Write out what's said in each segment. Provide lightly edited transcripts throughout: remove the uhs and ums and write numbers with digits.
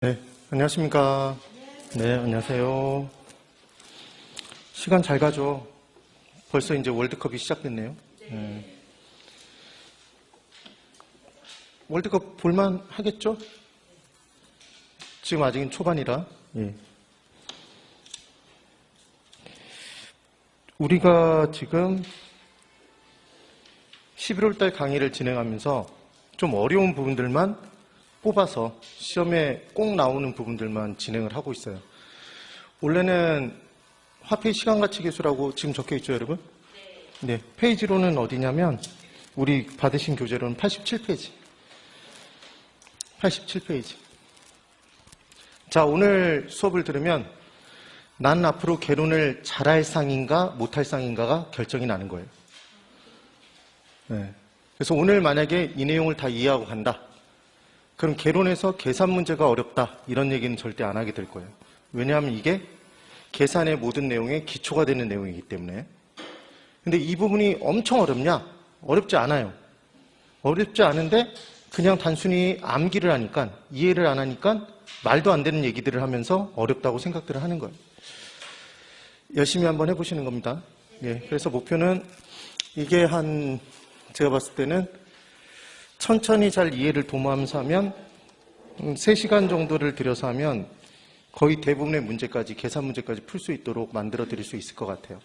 네, 안녕하십니까. 네, 안녕하세요. 시간 잘 가죠. 벌써 이제 월드컵이 시작됐네요. 네. 월드컵 볼만 하겠죠? 지금 아직은 초반이라. 예. 우리가 지금 11월 달 강의를 진행하면서 좀 어려운 부분들만 뽑아서 시험에 꼭 나오는 부분들만 진행을 하고 있어요. 원래는 화폐 시간가치 계수라고 지금 적혀 있죠, 여러분? 네. 페이지로는 어디냐면 우리 받으신 교재로는 87페이지. 87페이지. 자, 오늘 수업을 들으면 난 앞으로 개론을 잘할 상인가 못할 상인가가 결정이 나는 거예요. 네. 그래서 오늘 만약에 이 내용을 다 이해하고 간다. 그럼 개론에서 계산 문제가 어렵다 이런 얘기는 절대 안 하게 될 거예요. 왜냐하면 이게 계산의 모든 내용의 기초가 되는 내용이기 때문에. 근데 이 부분이 엄청 어렵냐? 어렵지 않아요. 어렵지 않은데 그냥 단순히 암기를 하니까, 이해를 안 하니까 말도 안 되는 얘기들을 하면서 어렵다고 생각들을 하는 거예요. 열심히 한번 해보시는 겁니다. 예, 그래서 목표는 이게 제가 봤을 때는 천천히 잘 이해를 도모하면서 하면 3시간 정도를 들여서 하면 거의 대부분의 문제까지, 계산 문제까지 풀 수 있도록 만들어 드릴 수 있을 것 같아요.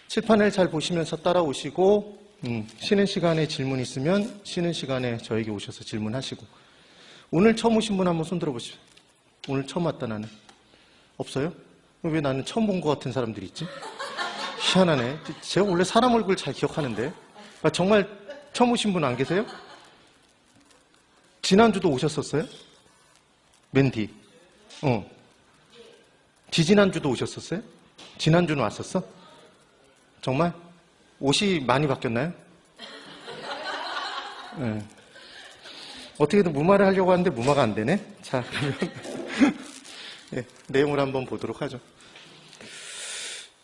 칠판을 잘 보시면서 따라오시고 쉬는 시간에 질문 있으면 쉬는 시간에 저에게 오셔서 질문하시고. 오늘 처음 오신 분 한번 손 들어보시죠. 오늘 처음 왔다 나는. 없어요? 왜 나는 처음 본 것 같은 사람들이 있지? 희한하네. 제가 원래 사람 얼굴 잘 기억하는데. 정말 처음 오신 분 안 계세요? 지난주도 오셨었어요? 맨 뒤. 지지난주도 오셨었어요? 지난주는 왔었어? 정말? 옷이 많이 바뀌었나요? 네. 어떻게든 무마를 하려고 하는데 무마가 안 되네? 자, 그러면 네, 내용을 한번 보도록 하죠.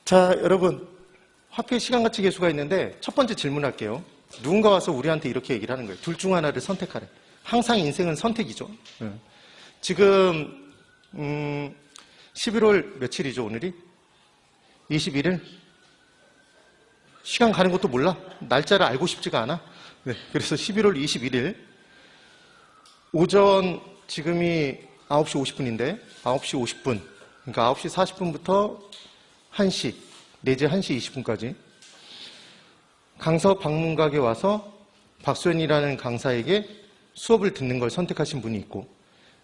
자, 여러분. 화폐 시간가치 계수가 있는데 첫 번째 질문할게요. 누군가 와서 우리한테 이렇게 얘기를 하는 거예요. 둘 중 하나를 선택하래. 항상 인생은 선택이죠. 네. 지금 11월 며칠이죠, 오늘이? 21일? 시간 가는 것도 몰라? 날짜를 알고 싶지가 않아? 네, 그래서 11월 21일 오전 지금이 9시 50분인데 9시 50분, 그러니까 9시 40분부터 1시, 내지 1시 20분까지 강서 방문각에 와서 박수현이라는 강사에게 수업을 듣는 걸 선택하신 분이 있고,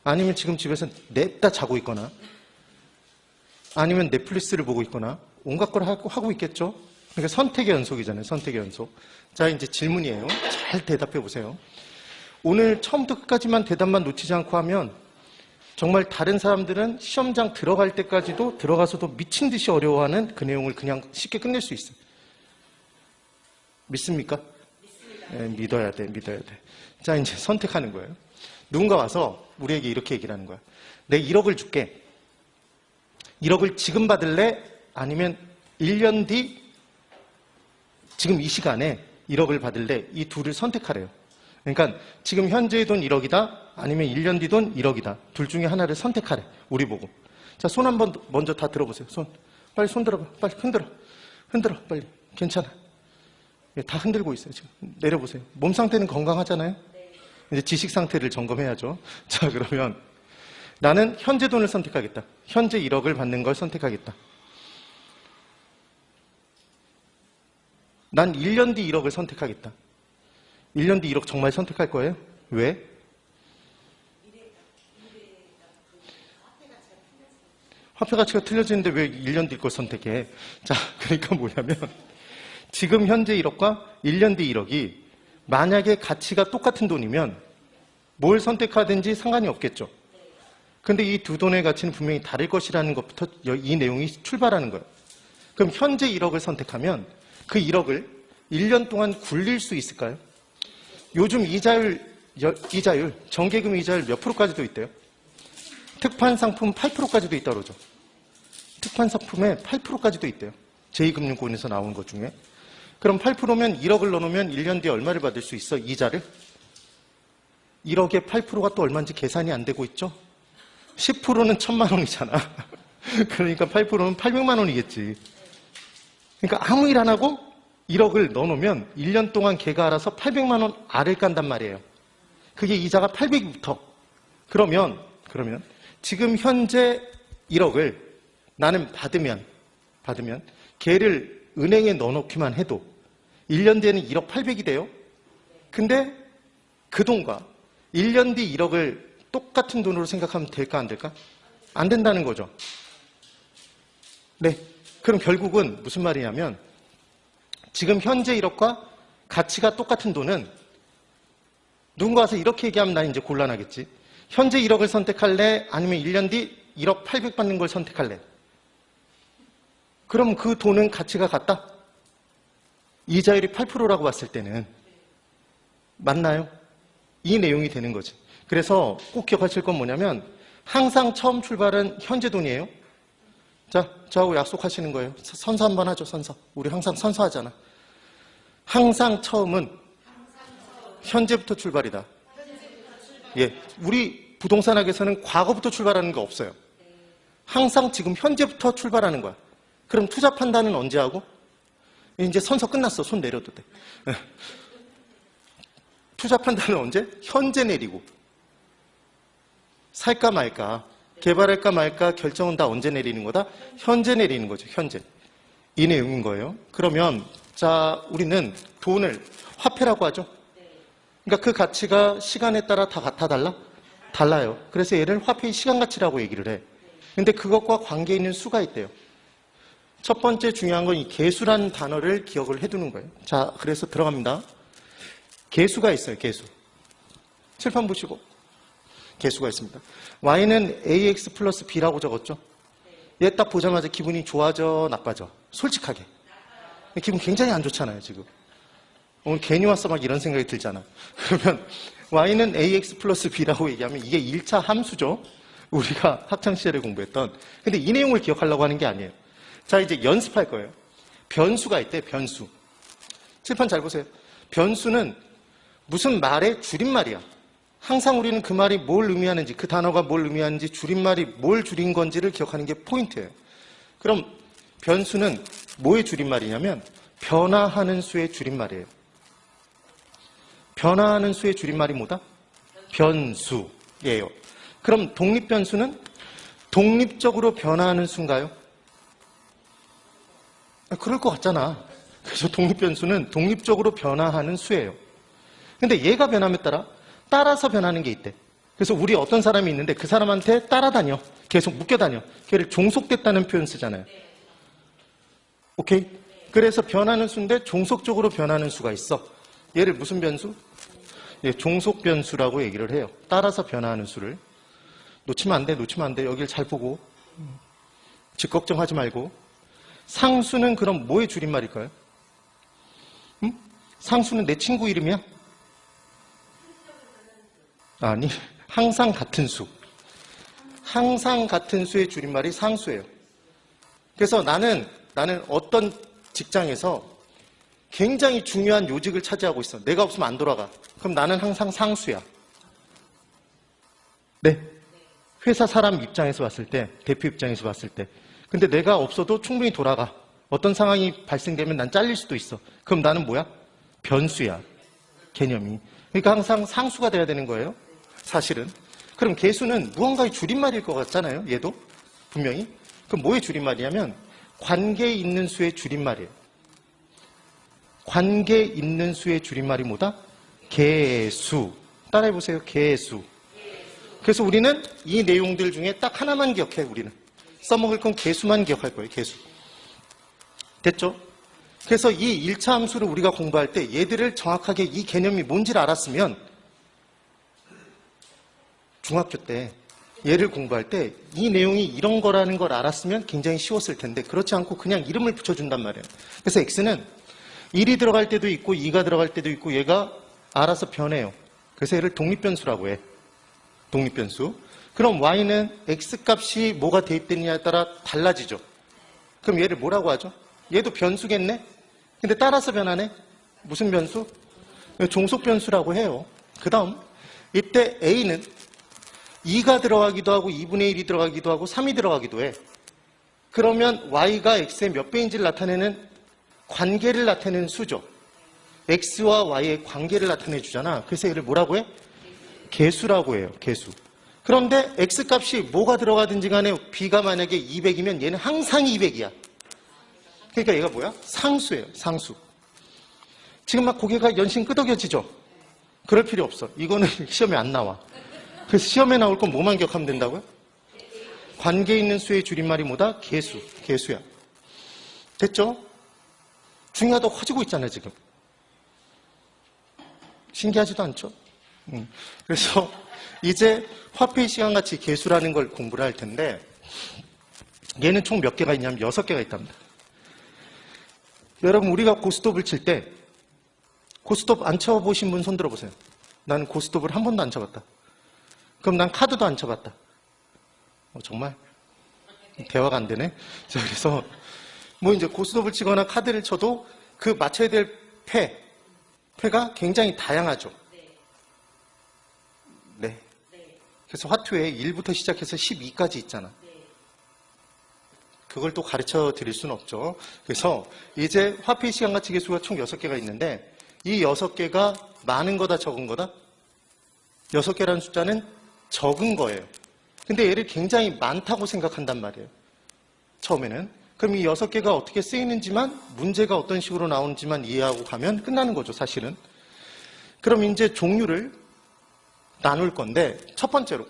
아니면 지금 집에서 냅다 자고 있거나, 아니면 넷플릭스를 보고 있거나 온갖 걸 하고 있겠죠. 그러니까 선택의 연속이잖아요. 선택의 연속. 자, 이제 질문이에요. 잘 대답해 보세요. 오늘 처음부터 끝까지만 대답만 놓치지 않고 하면 정말 다른 사람들은 시험장 들어갈 때까지도 들어가서도 미친 듯이 어려워하는 그 내용을 그냥 쉽게 끝낼 수 있어요. 믿습니까? 네, 믿어야 돼. 자, 이제 선택하는 거예요. 누군가 와서 우리에게 이렇게 얘기를 하는 거야. 내가 1억을 줄게. 1억을 지금 받을래? 아니면 1년 뒤 지금 이 시간에 1억을 받을래? 이 둘을 선택하래요. 그러니까 지금 현재의 돈 1억이다, 아니면 1년 뒤 돈 1억이다. 둘 중에 하나를 선택하래. 우리 보고. 자, 손 한번 먼저 다 들어보세요. 손. 빨리 손 들어봐. 빨리 흔들어. 빨리. 괜찮아. 다 흔들고 있어요, 지금. 내려보세요. 몸 상태는 건강하잖아요? 이제 지식 상태를 점검해야죠. 자, 그러면 나는 현재 돈을 선택하겠다. 현재 1억을 받는 걸 선택하겠다. 난 1년 뒤 1억을 선택하겠다. 1년 뒤 1억 정말 선택할 거예요? 왜? 화폐 가치가 틀려지는데 왜 1년 뒤 걸 선택해? 자, 그러니까 뭐냐면 지금 현재 1억과 1년 뒤 1억이 만약에 가치가 똑같은 돈이면 뭘 선택하든지 상관이 없겠죠. 근데 이 두 돈의 가치는 분명히 다를 것이라는 것부터 이 내용이 출발하는 거예요. 그럼 현재 1억을 선택하면 그 1억을 1년 동안 굴릴 수 있을까요? 요즘 이자율, 정기금 이자율 몇 프로까지도 있대요? 특판 상품 8%까지도 있다고 그러죠. 특판 상품에 8%까지도 있대요. 제2금융권에서 나온 것 중에. 그럼 8%면 1억을 넣어놓으면 1년 뒤에 얼마를 받을 수 있어? 이자를? 1억에 8%가 또 얼마인지 계산이 안 되고 있죠? 10%는 1000만 원이잖아. 그러니까 8%는 800만 원이겠지. 그러니까 아무 일 안 하고 1억을 넣어놓으면 1년 동안 걔가 알아서 800만 원 알을 깐단 말이에요. 그게 이자가 800부터. 그러면 지금 현재 1억을 나는 받으면 걔를 은행에 넣어놓기만 해도 1년 뒤에는 1억 800이 돼요. 근데 그 돈과 1년 뒤 1억을 똑같은 돈으로 생각하면 될까 안 될까? 안 된다는 거죠. 네. 그럼 결국은 무슨 말이냐면 지금 현재 1억과 가치가 똑같은 돈은 누군가 와서 이렇게 얘기하면 난 이제 곤란하겠지. 현재 1억을 선택할래? 아니면 1년 뒤 1억 800 받는 걸 선택할래? 그럼 그 돈은 가치가 같다? 이자율이 8%라고 봤을 때는 맞나요? 이 내용이 되는 거지. 그래서 꼭 기억하실 건 뭐냐면 항상 처음 출발은 현재 돈이에요. 자, 저하고 약속하시는 거예요. 선서 한번 하죠, 선서. 우리 항상 선서하잖아. 항상 처음은 현재부터 출발이다. 예, 우리 부동산학에서는 과거부터 출발하는 거 없어요. 항상 지금 현재부터 출발하는 거야. 그럼 투자 판단은 언제 하고? 이제 선서 끝났어. 손 내려도 돼. 투자 판단은 언제? 현재 내리고. 살까 말까, 개발할까 말까 결정은 다 언제 내리는 거다? 현재 내리는 거죠. 현재. 이 내용인 거예요. 그러면 자, 우리는 돈을 화폐라고 하죠. 그러니까 그 가치가 시간에 따라 다 달라? 달라요. 그래서 얘를 화폐의 시간 가치라고 얘기를 해. 근데 그것과 관계 있는 수가 있대요. 첫 번째 중요한 건 이 개수라는 단어를 기억을 해두는 거예요. 자, 그래서 들어갑니다. 개수가 있어요. 개수. 칠판 보시고. 개수가 있습니다. y는 ax 플러스 b라고 적었죠. 얘 딱 보자마자 기분이 좋아져, 나빠져? 솔직하게. 기분 굉장히 안 좋잖아요, 지금. 오늘 괜히 왔어 막 이런 생각이 들잖아. 그러면 y는 ax 플러스 b라고 얘기하면 이게 1차 함수죠. 우리가 학창시절에 공부했던. 근데 이 내용을 기억하려고 하는 게 아니에요. 자, 이제 연습할 거예요. 변수가 있대, 변수. 칠판 잘 보세요. 변수는 무슨 말의 줄임말이야. 항상 우리는 그 말이 뭘 의미하는지, 그 단어가 뭘 의미하는지, 줄임말이 뭘 줄인 건지를 기억하는 게 포인트예요. 그럼 변수는 뭐의 줄임말이냐면 변화하는 수의 줄임말이에요. 변화하는 수의 줄임말이 뭐다? 변수예요. 그럼 독립변수는 독립적으로 변화하는 수인가요? 그럴 것 같잖아. 그래서 독립변수는 독립적으로 변화하는 수예요. 근데 얘가 변함에 따라서 변하는 게 있대. 그래서 우리 어떤 사람이 있는데 그 사람한테 따라다녀. 계속 묶여다녀. 걔를 종속됐다는 표현 쓰잖아요. 오케이? 그래서 변하는 수인데 종속적으로 변하는 수가 있어. 얘를 무슨 변수? 예, 종속변수라고 얘기를 해요. 따라서 변화하는 수를. 놓치면 안 돼. 여길 잘 보고. 즉 걱정하지 말고. 상수는 그럼 뭐의 줄임말일까요? 상수는 내 친구 이름이야? 아니, 항상 같은 수. 항상 같은 수의 줄임말이 상수예요. 그래서 나는 어떤 직장에서 굉장히 중요한 요직을 차지하고 있어. 내가 없으면 안 돌아가. 그럼 나는 항상 상수야. 네. 회사 사람 입장에서 봤을 때, 대표 입장에서 봤을 때. 근데 내가 없어도 충분히 돌아가. 어떤 상황이 발생되면 난 잘릴 수도 있어. 그럼 나는 뭐야? 변수야. 개념이. 그러니까 항상 상수가 돼야 되는 거예요. 사실은. 그럼 개수는 무언가의 줄임말일 것 같잖아요. 얘도. 분명히. 그럼 뭐의 줄임말이냐면 관계 있는 수의 줄임말이에요. 관계 있는 수의 줄임말이 뭐다? 개수. 따라해보세요. 개수. 그래서 우리는 이 내용들 중에 딱 하나만 기억해. 우리는. 써먹을 건 개수만 기억할 거예요. 개수. 됐죠? 그래서 이 1차 함수를 우리가 공부할 때 얘들을 정확하게 이 개념이 뭔지를 알았으면 중학교 때 얘를 공부할 때 이 내용이 이런 거라는 걸 알았으면 굉장히 쉬웠을 텐데 그렇지 않고 그냥 이름을 붙여준단 말이에요. 그래서 x는 1이 들어갈 때도 있고 2가 들어갈 때도 있고 얘가 알아서 변해요. 그래서 얘를 독립변수라고 해. 독립변수. 그럼 y는 x값이 뭐가 대입되느냐에 따라 달라지죠. 그럼 얘를 뭐라고 하죠? 얘도 변수겠네? 근데 따라서 변하네? 무슨 변수? 종속변수라고 해요. 그 다음 이때 a는 2가 들어가기도 하고 2분의 1이 들어가기도 하고 3이 들어가기도 해. 그러면 y가 x의 몇 배인지를 나타내는 관계를 나타내는 수죠. x와 y의 관계를 나타내 주잖아. 그래서 얘를 뭐라고 해? 계수라고 해요. 계수. 그런데 x값이 뭐가 들어가든지 간에 b가 만약에 200이면 얘는 항상 200이야. 그러니까 얘가 뭐야? 상수예요. 상수. 지금 막 고개가 연신 끄덕여지죠? 그럴 필요 없어. 이거는 시험에 안 나와. 그래서 시험에 나올 건 뭐만 기억하면 된다고요? 관계 있는 수의 줄임말이 뭐다? 계수. 계수야. 됐죠? 중요하다고 커지고 있잖아요, 지금. 신기하지도 않죠? 그래서 이제 화폐의 시간같이 계수라는 걸 공부를 할 텐데 얘는 총 몇 개가 있냐면 6개가 있답니다. 여러분 우리가 고스톱을 칠 때 고스톱 안 쳐보신 분 손 들어보세요. 나는 고스톱을 한 번도 안 쳐봤다. 그럼 난 카드도 안 쳐봤다. 정말 대화가 안 되네. 자, 그래서 뭐 이제 고스톱을 치거나 카드를 쳐도 그 맞춰야 될 패가 굉장히 다양하죠. 네. 그래서 화투에 1부터 시작해서 12까지 있잖아. 그걸 또 가르쳐 드릴 수는 없죠. 그래서 이제 화폐의 시간가치 계수가 총 6개가 있는데 이 6개가 많은 거다 적은 거다? 6개라는 숫자는 적은 거예요. 근데 얘를 굉장히 많다고 생각한단 말이에요. 처음에는. 그럼 이 6개가 어떻게 쓰이는지만 문제가 어떤 식으로 나오는지만 이해하고 가면 끝나는 거죠, 사실은. 그럼 이제 종류를 나눌 건데 첫 번째로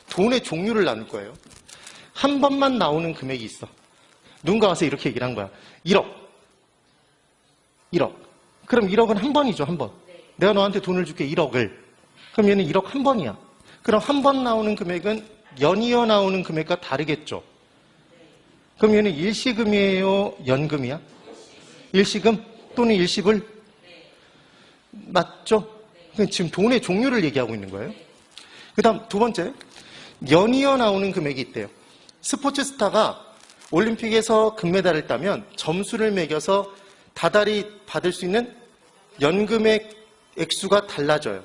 돈의 종류를 나눌 거예요. 한 번만 나오는 금액이 있어. 누군가 와서 이렇게 얘기를 한 거야. 1억. 1억. 그럼 1억은 한 번이죠, 한 번. 내가 너한테 돈을 줄게, 1억을. 그럼 얘는 1억 한 번이야. 그럼 한 번 나오는 금액은 연이어 나오는 금액과 다르겠죠. 그럼 얘는 일시금이에요, 연금이야? 일시금 또는 일시불? 맞죠? 지금 돈의 종류를 얘기하고 있는 거예요. 그 다음 두 번째, 연이어 나오는 금액이 있대요. 스포츠 스타가 올림픽에서 금메달을 따면 점수를 매겨서 다달이 받을 수 있는 연금의 액수가 달라져요.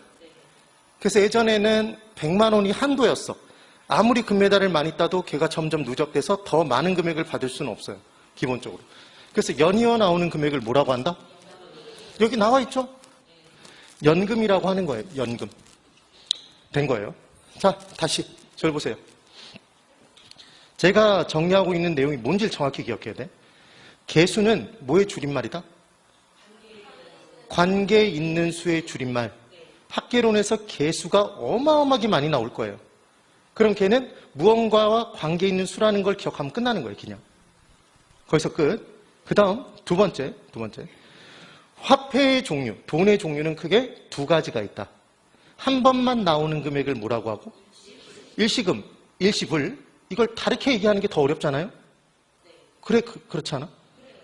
그래서 예전에는 100만 원이 한도였어. 아무리 금메달을 많이 따도 걔가 점점 누적돼서 더 많은 금액을 받을 수는 없어요. 기본적으로. 그래서 연이어 나오는 금액을 뭐라고 한다? 여기 나와 있죠? 연금이라고 하는 거예요. 연금. 된 거예요. 자, 다시 저를 보세요. 제가 정리하고 있는 내용이 뭔지를 정확히 기억해야 돼. 계수는 뭐의 줄임말이다? 관계 있는 수의 줄임말. 학계론에서 계수가 어마어마하게 많이 나올 거예요. 그럼 걔는 무언가와 관계 있는 수라는 걸 기억하면 끝나는 거예요, 그냥. 거기서 끝. 그 다음 두 번째. 화폐의 종류, 돈의 종류는 크게 두 가지가 있다. 한 번만 나오는 금액을 뭐라고 하고? 일시금, 일시불. 이걸 다르게 얘기하는 게 더 어렵잖아요? 그래, 그렇지 않아?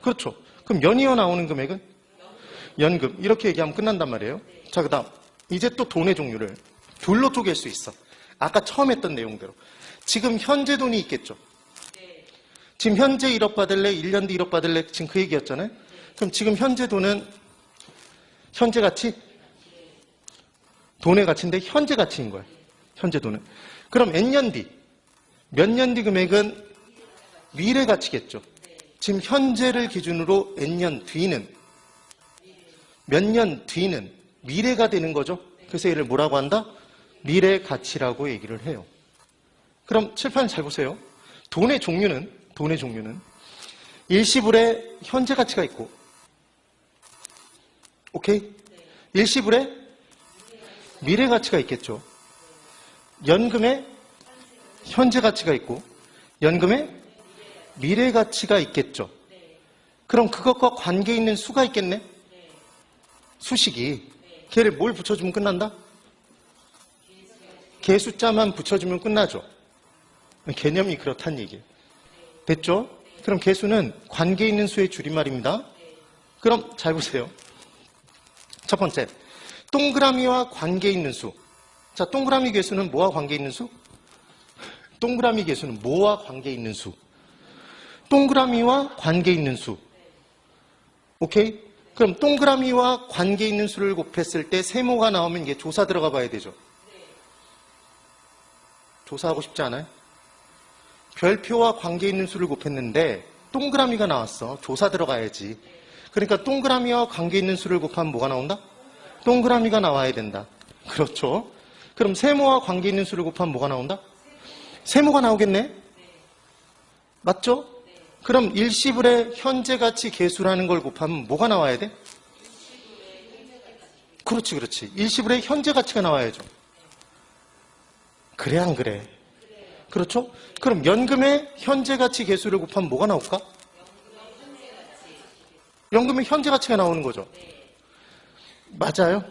그렇죠. 그럼 연이어 나오는 금액은? 연금. 이렇게 얘기하면 끝난단 말이에요. 자, 그 다음. 이제 또 돈의 종류를 둘로 쪼갤 수 있어. 아까 처음 했던 내용대로. 지금 현재 돈이 있겠죠? 지금 현재 1억 받을래? 1년 뒤 1억 받을래? 지금 그 얘기였잖아요? 그럼 지금 현재 돈은 현재 가치? 돈의 가치인데 현재 가치인 거야. 현재 돈은. 그럼 몇 년 뒤 금액은 미래 가치겠죠. 지금 현재를 기준으로 n년 뒤는 몇 년 뒤는 미래가 되는 거죠. 그래서 얘를 뭐라고 한다? 미래 가치라고 얘기를 해요. 그럼 칠판 잘 보세요. 돈의 종류는 일시불에 현재 가치가 있고, 오케이? 일시불에 미래 가치가 있겠죠. 연금에 현재 가치가 있고, 연금에 미래 가치가 있겠죠. 그럼 그것과 관계 있는 수가 있겠네? 수식이. 걔를 뭘 붙여주면 끝난다? 개 숫자만 붙여주면 끝나죠. 개념이 그렇다는 얘기예요. 됐죠? 그럼 개수는 관계 있는 수의 줄임말입니다. 그럼 잘 보세요. 첫 번째, 동그라미와 관계 있는 수. 자, 동그라미 개수는 뭐와 관계 있는 수? 동그라미 개수는 뭐와 관계 있는 수? 동그라미와 관계 있는 수. 오케이? 그럼 동그라미와 관계 있는 수를 곱했을 때 세모가 나오면 이게 조사 들어가 봐야 되죠. 조사하고 싶지 않아요? 별표와 관계 있는 수를 곱했는데 동그라미가 나왔어. 조사 들어가야지. 그러니까 동그라미와 관계 있는 수를 곱하면 뭐가 나온다? 동그라미가 나와야 된다. 그렇죠? 그럼 세모와 관계 있는 수를 곱하면 뭐가 나온다? 세모가 나오겠네? 맞죠? 그럼 일시불의 현재 가치 계수라는 걸 곱하면 뭐가 나와야 돼? 그렇지, 그렇지. 일시불의 현재 가치가 나와야죠. 그래, 안 그래? 그렇죠? 그럼 연금의 현재 가치 계수를 곱하면 뭐가 나올까? 연금의 현재 가치가 나오는 거죠. 맞아요?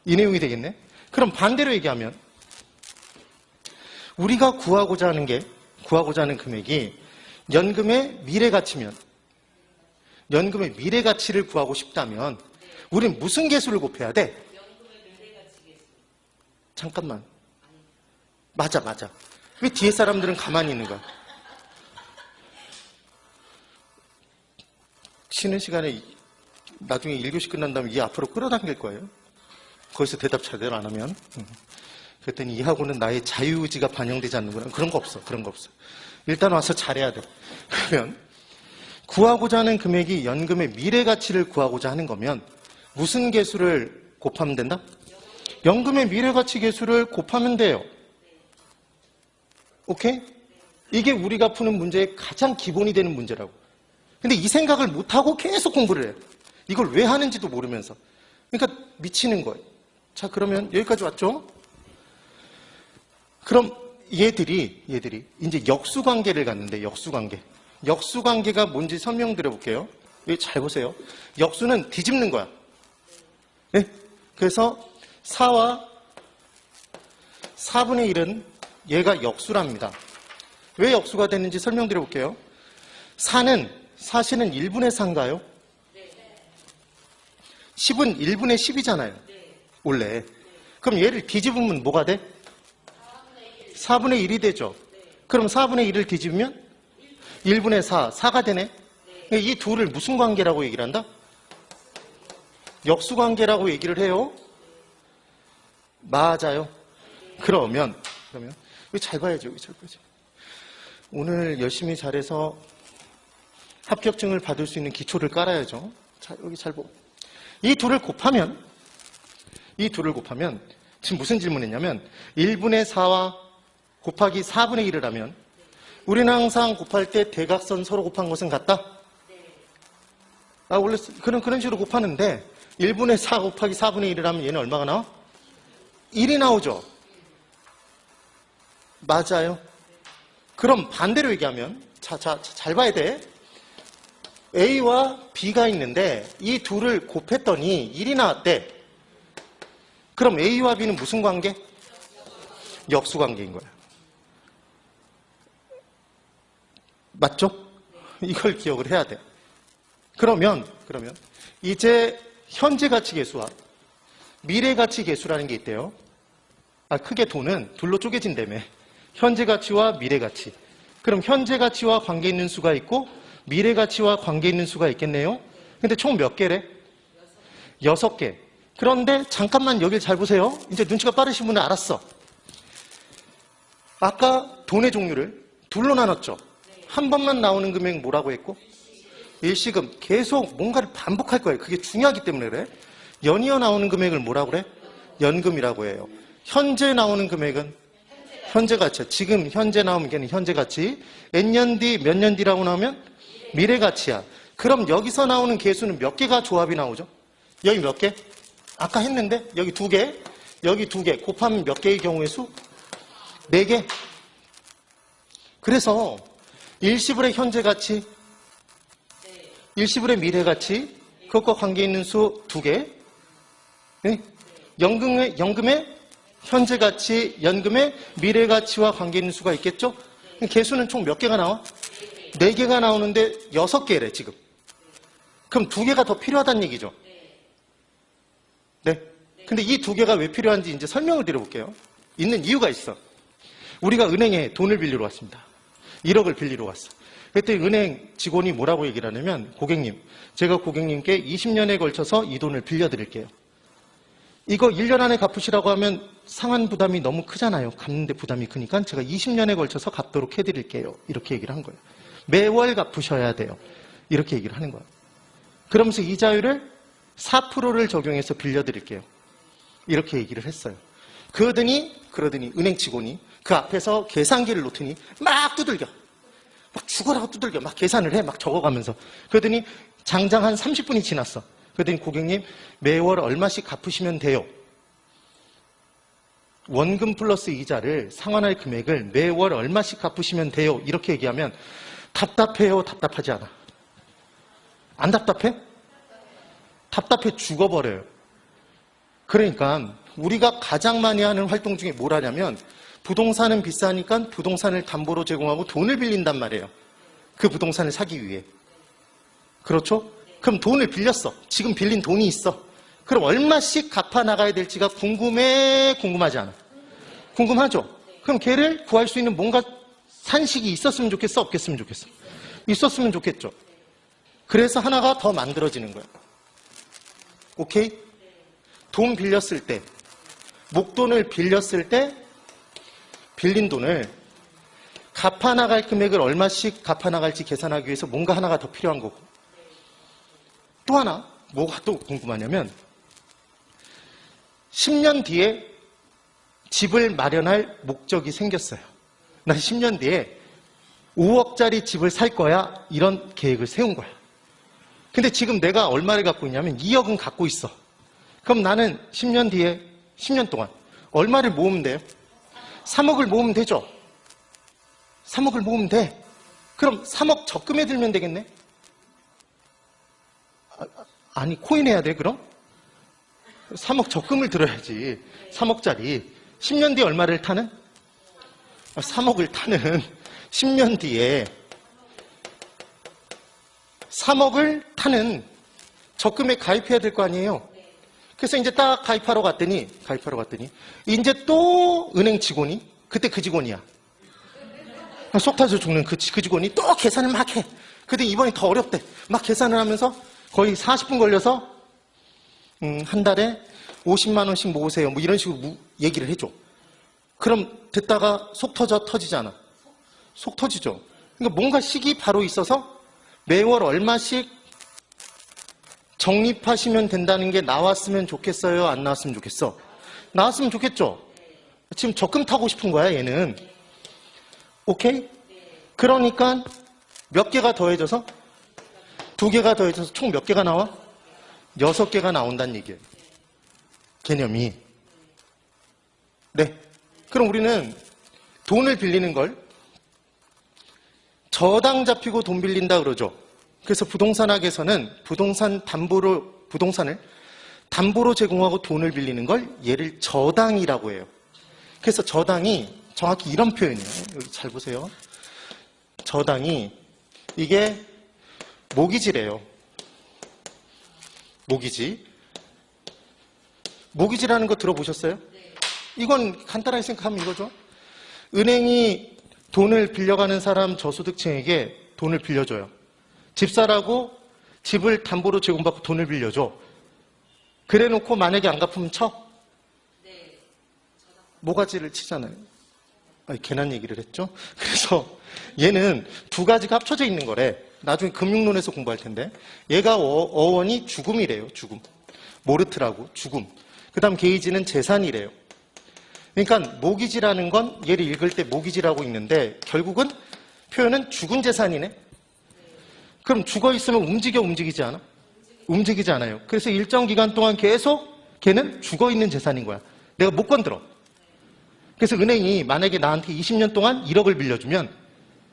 이 내용이 되겠네? 그럼 반대로 얘기하면 우리가 구하고자 하는 금액이 연금의 미래 가치면, 연금의 미래 가치를 구하고 싶다면 우린 무슨 계수를 곱해야 돼? 잠깐만. 맞아. 왜 뒤에 사람들은 가만히 있는 거야? 쉬는 시간에 나중에 1교시 끝난 다음에 이 앞으로 끌어당길 거예요. 거기서 대답 제대로 안 하면. 그랬더니 이 학원은 나의 자유의지가 반영되지 않는구나. 그런 거 없어. 일단 와서 잘해야 돼. 그러면 구하고자 하는 금액이 연금의 미래 가치를 구하고자 하는 거면 무슨 계수를 곱하면 된다? 연금의 미래 가치 계수를 곱하면 돼요. 오케이? 이게 우리가 푸는 문제의 가장 기본이 되는 문제라고. 근데 이 생각을 못하고 계속 공부를 해요. 이걸 왜 하는지도 모르면서. 그러니까 미치는 거예요. 자, 그러면 여기까지 왔죠? 그럼 얘들이 이제 역수관계를 갖는데, 역수관계가 뭔지 설명드려 볼게요. 여기 잘 보세요. 역수는 뒤집는 거야. 네? 그래서 4와 4분의 1은 얘가 역수랍니다. 왜 역수가 되는지 설명드려 볼게요. 4는 사실은 1분의 4인가요? 10은 1분의 10이잖아요. 원래. 그럼 얘를 뒤집으면 뭐가 돼? 4분의 1이 되죠. 그럼 4분의 1을 뒤집으면 1분의 4, 4가 되네. 이 둘을 무슨 관계라고 얘기를 한다? 역수관계라고 얘기를 해요. 맞아요. 그러면 여기 잘 봐야죠. 오늘 열심히 잘해서 합격증을 받을 수 있는 기초를 깔아야죠. 자, 여기 잘 보고. 이 둘을 곱하면 지금 무슨 질문했냐면 1분의 4와 곱하기 4분의 1을 하면 우리는 항상 곱할 때 대각선 서로 곱한 것은 같다? 원래 그런 식으로 곱하는데 1분의 4 곱하기 4분의 1을 하면 얘는 얼마가 나와? 1이 나오죠. 맞아요. 그럼 반대로 얘기하면 잘 봐야 돼. A와 B가 있는데 이 둘을 곱했더니 1이 나왔대. 그럼 A와 B는 무슨 관계? 역수관계인 거야. 맞죠? 이걸 기억을 해야 돼. 그러면 이제 현재 가치 계수와 미래 가치 계수라는 게 있대요. 크게 돈은 둘로 쪼개진다며. 현재 가치와 미래 가치. 그럼 현재 가치와 관계 있는 수가 있고 미래 가치와 관계 있는 수가 있겠네요. 근데 총 몇 개래? 6개. 그런데 잠깐만 여길 잘 보세요. 이제 눈치가 빠르신 분은 알았어. 아까 돈의 종류를 둘로 나눴죠. 한 번만 나오는 금액 뭐라고 했고? 일시금. 계속 뭔가를 반복할 거예요. 그게 중요하기 때문에 그래. 연이어 나오는 금액을 뭐라고 그래? 연금이라고 해요. 현재 나오는 금액은 현재 가치야. 지금 현재 나오면 걔는 현재 가치. 몇 년 뒤, 몇 년 뒤라고 나오면 미래 가치야. 그럼 여기서 나오는 개수는 몇 개가 조합이 나오죠? 여기 몇 개? 아까 했는데 여기 2개, 여기 2개. 곱하면 몇 개의 경우의 수? 4개. 그래서 일시불의 현재 가치, 일시불의 미래 가치, 그것과 관계 있는 수 2개. 네? 연금의 현재 가치, 연금의 미래 가치와 관계 있는 수가 있겠죠? 개수는 총 몇 개가 나와? 4개가 나오는데 6개래, 지금. 그럼 2개가 더 필요하다는 얘기죠? 네. 근데 이 2개가 왜 필요한지 이제 설명을 드려볼게요. 있는 이유가 있어. 우리가 은행에 돈을 빌리러 왔습니다. 1억을 빌리러 왔어. 그랬더니 은행 직원이 뭐라고 얘기를 하냐면, 고객님, 제가 고객님께 20년에 걸쳐서 이 돈을 빌려드릴게요. 이거 1년 안에 갚으시라고 하면 상환 부담이 너무 크잖아요. 갚는데 부담이 크니까 제가 20년에 걸쳐서 갚도록 해드릴게요. 이렇게 얘기를 한 거예요. 매월 갚으셔야 돼요. 이렇게 얘기를 하는 거예요. 그러면서 이자율을 4%를 적용해서 빌려드릴게요. 이렇게 얘기를 했어요. 그러더니 은행 직원이 그 앞에서 계산기를 놓더니 막 두들겨. 막 죽어라고 두들겨. 막 계산을 해. 막 적어가면서. 그러더니 장장 한 30분이 지났어. 그러더니 고객님 매월 얼마씩 갚으시면 돼요. 원금 플러스 이자를 상환할 금액을 매월 얼마씩 갚으시면 돼요. 이렇게 얘기하면 답답해요? 답답하지 않아? 안 답답해? 답답해 죽어버려요. 그러니까 우리가 가장 많이 하는 활동 중에 뭘 하냐면 부동산은 비싸니까 부동산을 담보로 제공하고 돈을 빌린단 말이에요. 그 부동산을 사기 위해. 그렇죠? 그럼 돈을 빌렸어. 지금 빌린 돈이 있어. 그럼 얼마씩 갚아 나가야 될지가 궁금해? 궁금하지 않아? 궁금하죠? 그럼 걔를 구할 수 있는 뭔가 산식이 있었으면 좋겠어? 없겠으면 좋겠어? 있었으면 좋겠죠. 그래서 하나가 더 만들어지는 거야. 오케이? 돈 빌렸을 때, 목돈을 빌렸을 때 빌린 돈을 갚아나갈 금액을 얼마씩 갚아나갈지 계산하기 위해서 뭔가 하나가 더 필요한 거고. 또 하나, 뭐가 또 궁금하냐면 10년 뒤에 집을 마련할 목적이 생겼어요. 나 10년 뒤에 5억짜리 집을 살 거야. 이런 계획을 세운 거야. 근데 지금 내가 얼마를 갖고 있냐면 2억은 갖고 있어. 그럼 나는 10년 뒤에 10년 동안 얼마를 모으면 돼요? 3억을 모으면 되죠. 3억을 모으면 돼. 그럼 3억 적금에 들면 되겠네? 아니 코인 해야 돼 그럼? 3억 적금을 들어야지. 3억짜리 10년 뒤에 얼마를 타는? 3억을 타는 10년 뒤에 3억을 타는 적금에 가입해야 될 거 아니에요. 그래서 이제 딱 가입하러 갔더니 이제 또 은행 직원이 그때 그 직원이야. 속 타서 죽는 그 직원이 또 계산을 막 해. 근데 이번에 더 어렵대. 막 계산을 하면서 거의 40분 걸려서 한 달에 50만 원씩 모으세요. 뭐 이런 식으로 얘기를 해줘. 그럼 듣다가 속 터지지 않아? 속 터지죠. 그러니까 뭔가 식이 바로 있어서 매월 얼마씩 적립하시면 된다는 게 나왔으면 좋겠어요? 안 나왔으면 좋겠어? 나왔으면 좋겠죠? 지금 적금 타고 싶은 거야, 얘는. 오케이? 그러니까 몇 개가 더해져서? 2개가 더해져서 총 몇 개가 나와? 6개가 나온다는 얘기예요. 개념이. 네. 그럼 우리는 돈을 빌리는 걸 저당 잡히고 돈 빌린다 그러죠. 그래서 부동산학에서는 부동산을 담보로 제공하고 돈을 빌리는 걸 얘를 저당이라고 해요. 그래서 저당이 정확히 이런 표현이에요. 여기 잘 보세요. 저당이 이게 모기지래요. 모기지라는 거 들어보셨어요? 이건 간단하게 생각하면 이거죠. 은행이 돈을 빌려가는 사람 저소득층에게 돈을 빌려줘요. 집 사라고 집을 담보로 제공받고 돈을 빌려줘. 그래놓고 만약에 안 갚으면 쳐? 모가지를 치잖아요. 괜한 얘기를 했죠. 그래서 얘는 두 가지가 합쳐져 있는 거래. 나중에 금융론에서 공부할 텐데. 얘가 어원이 죽음이래요. 죽음. 모르트라고 죽음. 그 다음 게이지는 재산이래요. 그러니까 모기지라는 건 얘를 읽을 때 모기지라고 읽는데 결국은 표현은 죽은 재산이네. 그럼 죽어 있으면 움직이지 않아? 움직이지 않아요. 그래서 일정 기간 동안 계속 걔는 죽어 있는 재산인 거야. 내가 못 건드려. 그래서 은행이 만약에 나한테 20년 동안 1억을 빌려주면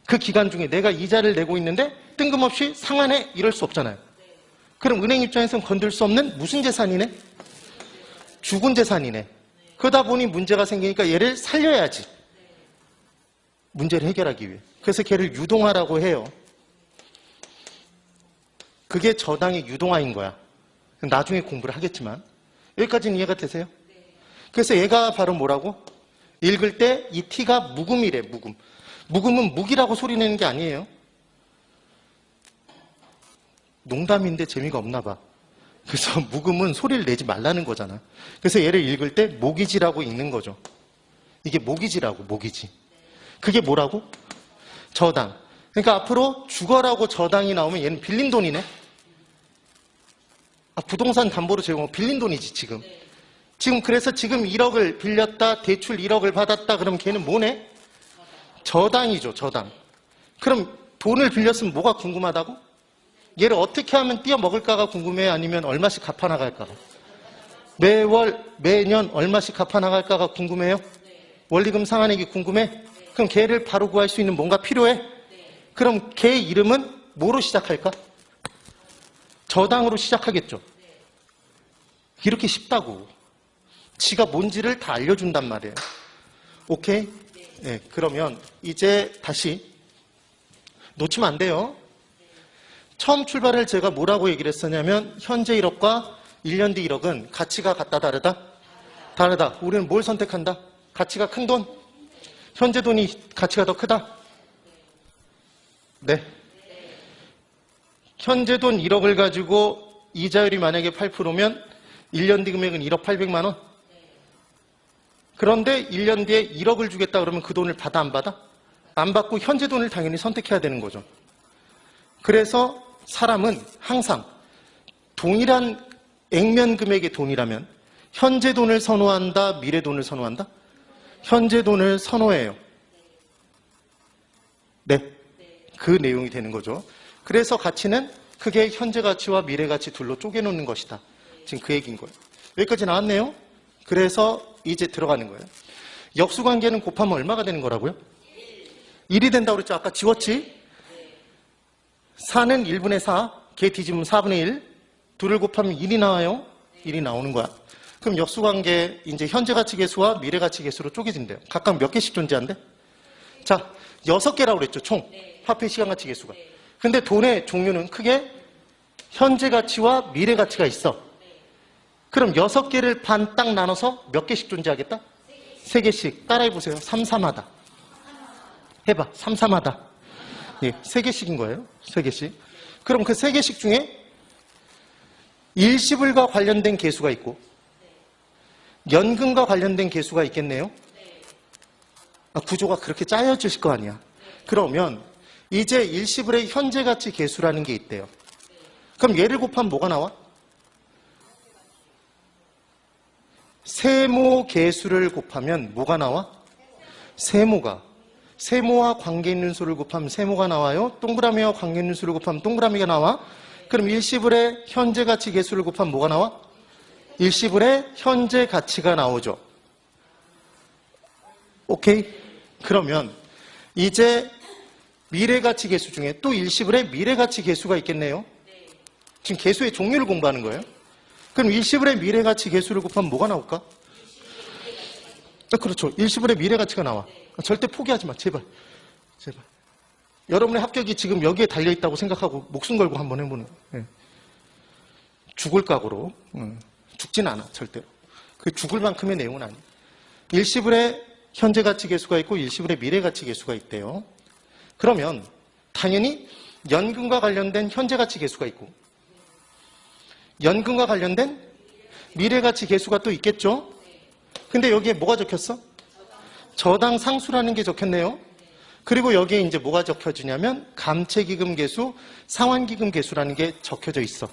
그 기간 중에 내가 이자를 내고 있는데 뜬금없이 상환해 이럴 수 없잖아요. 그럼 은행 입장에서는 건들 수 없는 무슨 재산이네? 죽은 재산이네. 그러다 보니 문제가 생기니까 얘를 살려야지. 문제를 해결하기 위해. 그래서 걔를 유동화라고 해요. 그게 저당의 유동화인 거야. 나중에 공부를 하겠지만. 여기까지는 이해가 되세요? 그래서 얘가 바로 뭐라고? 읽을 때 이 T가 묵음이래, 묵음. 묵음은 묵이라고 소리내는 게 아니에요. 농담인데 재미가 없나 봐. 그래서 묵음은 소리를 내지 말라는 거잖아. 그래서 얘를 읽을 때 모기지라고 읽는 거죠. 이게 모기지라고, 모기지. 그게 뭐라고? 저당. 그러니까 앞으로 주거라고 저당이 나오면 얘는 빌린 돈이네. 부동산 담보로 제공, 빌린 돈이지, 지금. 그래서 지금 1억을 빌렸다, 대출 1억을 받았다, 그럼 걔는 뭐네? 저당이죠, 저당. 그럼 돈을 빌렸으면 뭐가 궁금하다고? 얘를 어떻게 하면 띄어먹을까가 궁금해요? 아니면 얼마씩 갚아나갈까가? 매월, 매년 얼마씩 갚아나갈까가 궁금해요? 원리금 상환액이 궁금해? 그럼 걔를 바로 구할 수 있는 뭔가 필요해? 그럼 걔 이름은 뭐로 시작할까? 저당으로 시작하겠죠. 이렇게 쉽다고. 지가 뭔지를 다 알려준단 말이에요. 오케이? 네, 그러면 이제 다시 놓치면 안 돼요. 처음 출발을 제가 뭐라고 얘기를 했었냐면 현재 1억과 1년 뒤 1억은 가치가 같다 다르다? 다르다. 우리는 뭘 선택한다? 가치가 큰 돈? 현재 돈이 가치가 더 크다? 네. 현재 돈 1억을 가지고 이자율이 만약에 8%면 1년 뒤 금액은 1억 800만 원? 그런데 1년 뒤에 1억을 주겠다 그러면 그 돈을 받아 안 받아? 안 받고 현재 돈을 당연히 선택해야 되는 거죠. 그래서 사람은 항상 동일한 액면 금액의 돈이라면 현재 돈을 선호한다, 미래 돈을 선호한다? 현재 돈을 선호해요. 네. 그 내용이 되는 거죠. 그래서 가치는 크게 현재 가치와 미래 가치 둘로 쪼개놓는 것이다. 지금 그 얘기인 거예요. 여기까지 나왔네요. 그래서 이제 들어가는 거예요. 역수관계는 곱하면 얼마가 되는 거라고요? 1이 된다고 그랬죠. 아까 지웠지? 4는 1분의 4, 걔 뒤집으면 4분의 1, 2를 곱하면 1이 나와요. 1이 나오는 거야. 그럼 역수관계 이제 현재 가치 계수와 미래 가치 계수로 쪼개진대요. 각각 몇 개씩 존재한대? 자, 6개라고 그랬죠. 총 화폐 시간 가치 계수가. 근데 돈의 종류는 크게 현재 가치와 미래 가치가 있어. 그럼 6개를 반 딱 나눠서 몇 개씩 존재하겠다? 3개씩. 따라해보세요. 3, 3하다. 해봐. 3, 3하다. 예, 3개씩인 거예요. 3개씩. 그럼 그 3개씩 중에 일시불과 관련된 개수가 있고 연금과 관련된 개수가 있겠네요. 구조가 그렇게 짜여질 거 아니야. 그러면 이제 일시불의 현재 가치 개수라는 게 있대요. 그럼 얘를 곱하면 뭐가 나와? 세모 개수를 곱하면 뭐가 나와? 세모와 관계 있는 수를 곱하면 세모가 나와요. 동그라미와 관계 있는 수를 곱하면 동그라미가 나와. 그럼 일시불의 현재 가치 개수를 곱하면 뭐가 나와? 일시불의 현재 가치가 나오죠. 오케이? 그러면 이제 미래 가치 개수 중에 또 일시불의 미래 가치 개수가 있겠네요. 지금 개수의 종류를 공부하는 거예요. 그럼 일시불의 미래 가치 개수를 곱하면 뭐가 나올까? 그렇죠. 일시불의 미래 가치가 나와. 절대 포기하지 마. 제발. 여러분의 합격이 지금 여기에 달려있다고 생각하고 목숨 걸고 한번 해보는 거예요. 죽을 각오로. 죽진 않아. 절대로. 그 죽을 만큼의 내용은 아니에요. 일시불의 현재 가치 개수가 있고 일시불의 미래 가치 개수가 있대요. 그러면 당연히 연금과 관련된 현재 가치 개수가 있고 연금과 관련된 미래 가치 개수가 또 있겠죠? 근데 여기에 뭐가 적혔어? 저당 상수라는 게 적혔네요. 그리고 여기에 이제 뭐가 적혀지냐면 감채기금 개수, 상환기금 개수라는 게 적혀져 있어.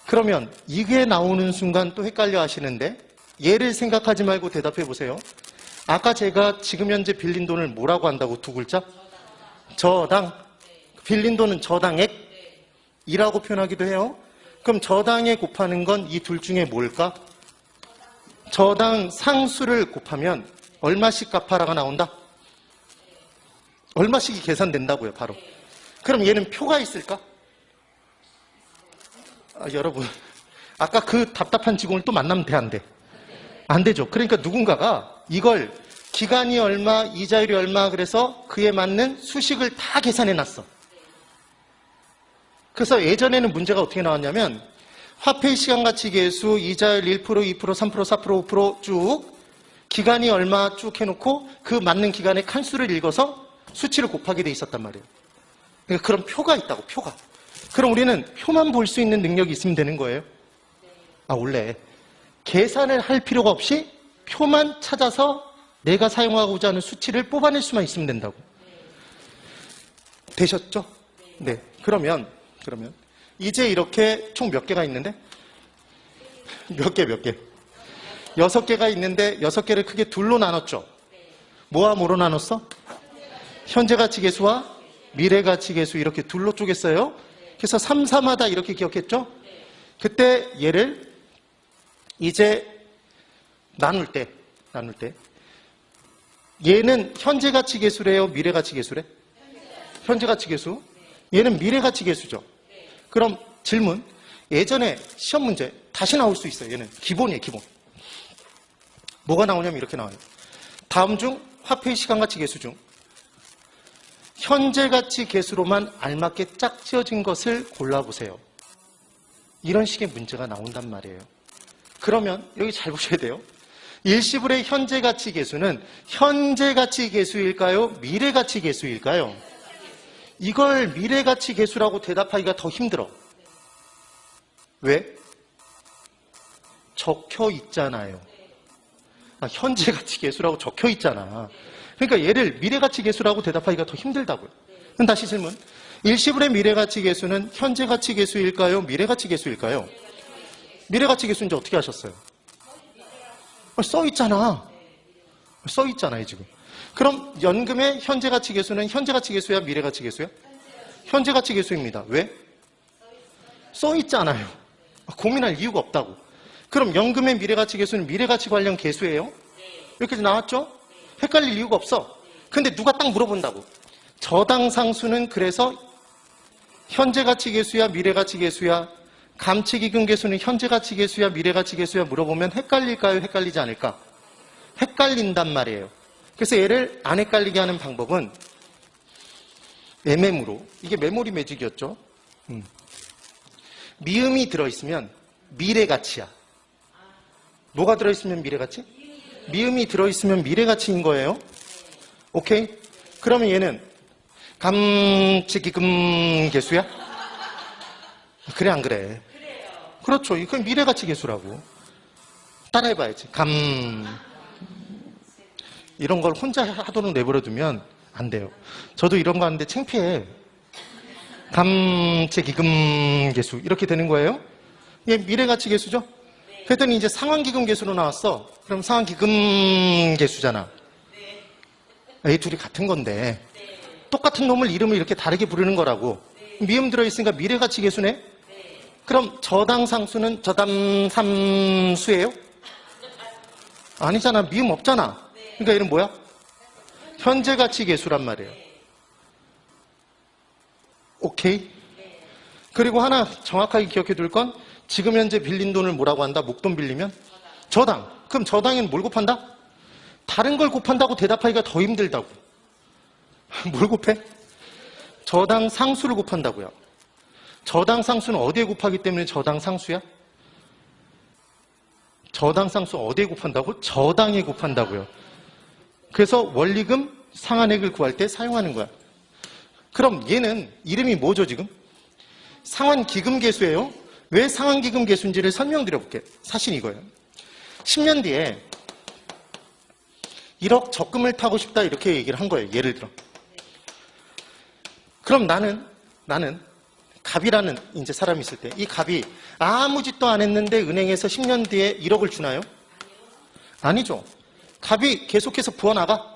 그러면 이게 나오는 순간 또 헷갈려 하시는데 얘를 생각하지 말고 대답해 보세요. 아까 제가 지금 현재 빌린 돈을 뭐라고 한다고 두 글자? 저당. 빌린 돈은 저당액이라고 표현하기도 해요. 그럼 저당에 곱하는 건 이 둘 중에 뭘까? 저당 상수를 곱하면 얼마씩 갚아라가 나온다? 얼마씩이 계산된다고요, 바로. 그럼 얘는 표가 있을까? 여러분, 아까 그 답답한 직원을 또 만나면 돼, 안 돼? 안 되죠. 그러니까 누군가가 이걸 기간이 얼마, 이자율이 얼마 그래서 그에 맞는 수식을 다 계산해 놨어. 그래서 예전에는 문제가 어떻게 나왔냐면 화폐 시간가치 계수, 이자율 1%, 2%, 3%, 4%, 5% 쭉 기간이 얼마 쭉 해놓고 그 맞는 기간의 칸수를 읽어서 수치를 곱하게 돼 있었단 말이에요. 그러니까 그런 표가 있다고, 표가. 그럼 우리는 표만 볼 수 있는 능력이 있으면 되는 거예요? 원래 계산을 할 필요가 없이 표만 찾아서 내가 사용하고자 하는 수치를 뽑아낼 수만 있으면 된다고. 되셨죠? 네. 그러면 이제 이렇게 총 몇 개가 있는데? 몇 개? 6개가 있는데 6개를 크게 둘로 나눴죠? 뭐와 뭐로 나눴어? 현재가치계수와 미래가치계수 이렇게 둘로 쪼갰어요. 그래서 3, 4마다 이렇게 기억했죠? 그때 얘를 이제 나눌 때 얘는 현재가치계수래요? 미래가치계수래? 현재가치계수. 얘는 미래가치계수죠. 그럼 질문. 예전에 시험 문제 다시 나올 수 있어요. 얘는 기본이에요. 기본. 뭐가 나오냐면 이렇게 나와요. 다음 중 화폐의 시간가치계수 중 현재가치계수로만 알맞게 짝지어진 것을 골라보세요. 이런 식의 문제가 나온단 말이에요. 그러면 여기 잘 보셔야 돼요. 일시불의 현재가치계수는 현재가치계수일까요? 미래가치계수일까요? 이걸 미래가치계수라고 대답하기가 더 힘들어. 왜? 적혀 있잖아요. 현재가치계수라고 적혀 있잖아. 그러니까 얘를 미래가치계수라고 대답하기가 더 힘들다고요. 그럼 다시 질문. 일시불의 미래가치계수는 현재가치계수일까요? 미래가치계수일까요? 미래가치계수인지 어떻게 하셨어요? 써 있잖아. 써 있잖아요, 지금. 그럼 연금의 현재가치계수는 현재가치계수야, 미래가치계수야? 현재가치계수입니다. 왜? 써 있잖아요. 고민할 이유가 없다고. 그럼 연금의 미래가치계수는 미래가치 관련 계수예요? 이렇게 나왔죠? 헷갈릴 이유가 없어. 근데 누가 딱 물어본다고. 저당상수는 그래서 현재가치계수야, 미래가치계수야? 감치기금계수는 현재가치계수야, 미래가치계수야? 물어보면 헷갈릴까요? 헷갈리지 않을까? 헷갈린단 말이에요. 그래서 얘를 안 헷갈리게 하는 방법은 애매모로. 이게 메모리 매직이었죠? 미음이 들어있으면 미래가치야. 뭐가 들어있으면 미래가치? 미음이 들어있으면 미래가치인 거예요. 오케이? 그러면 얘는 감치기금계수야? 그래 안 그래? 그렇죠. 이건 미래가치계수라고. 따라해봐야지. 이런 걸 혼자 하도록 내버려두면 안 돼요. 저도 이런 거 하는데 창피해. 감치기금계수 이렇게 되는 거예요. 이게 미래가치계수죠? 그랬더니 이제 상환기금계수로 나왔어. 그럼 상환기금계수잖아. 이 둘이 같은 건데 똑같은 놈을 이름을 이렇게 다르게 부르는 거라고. 미음 들어있으니까 미래가치계수네. 그럼 저당상수는 저당삼수예요? 아니잖아. 미음 없잖아. 그러니까 얘는 뭐야? 현재가치계수란 말이에요. 오케이? 그리고 하나 정확하게 기억해 둘 건 지금 현재 빌린 돈을 뭐라고 한다? 목돈 빌리면? 저당. 그럼 저당에는 뭘 곱한다? 다른 걸 곱한다고 대답하기가 더 힘들다고. 뭘 곱해? 저당 상수를 곱한다고요. 저당 상수는 어디에 곱하기 때문에 저당 상수야? 저당 상수 어디에 곱한다고? 저당에 곱한다고요. 그래서 원리금 상환액을 구할 때 사용하는 거야. 그럼 얘는 이름이 뭐죠 지금? 상환기금계수예요. 왜 상환기금계수인지를 설명드려볼게요. 사실 이거예요. 10년 뒤에 1억 적금을 타고 싶다 이렇게 얘기를 한 거예요. 예를 들어. 그럼 나는 갑이라는 이제 사람이 있을 때 이 갑이 아무 짓도 안 했는데 은행에서 10년 뒤에 1억을 주나요? 아니죠. 갑이 계속해서 부어나가?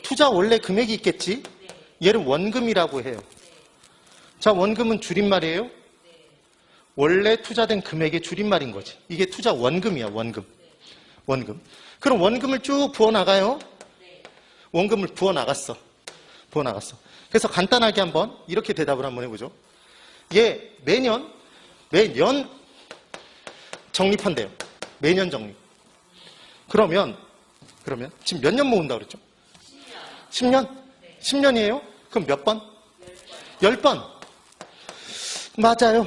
투자 원래 금액이 있겠지? 얘를 원금이라고 해요. 자, 원금은 줄임말이에요? 원래 투자된 금액의 줄임말인 거지. 이게 투자 원금이야, 원금. 그럼 원금을 쭉 부어나가요? 원금을 부어나갔어. 그래서 간단하게 한번 이렇게 대답을 한번 해보죠. 얘 매년 적립한대요. 매년 적립. 그러면 지금 몇 년 모은다고 그랬죠? 10년? 10년이에요? 그럼 몇 번? 10번. 맞아요.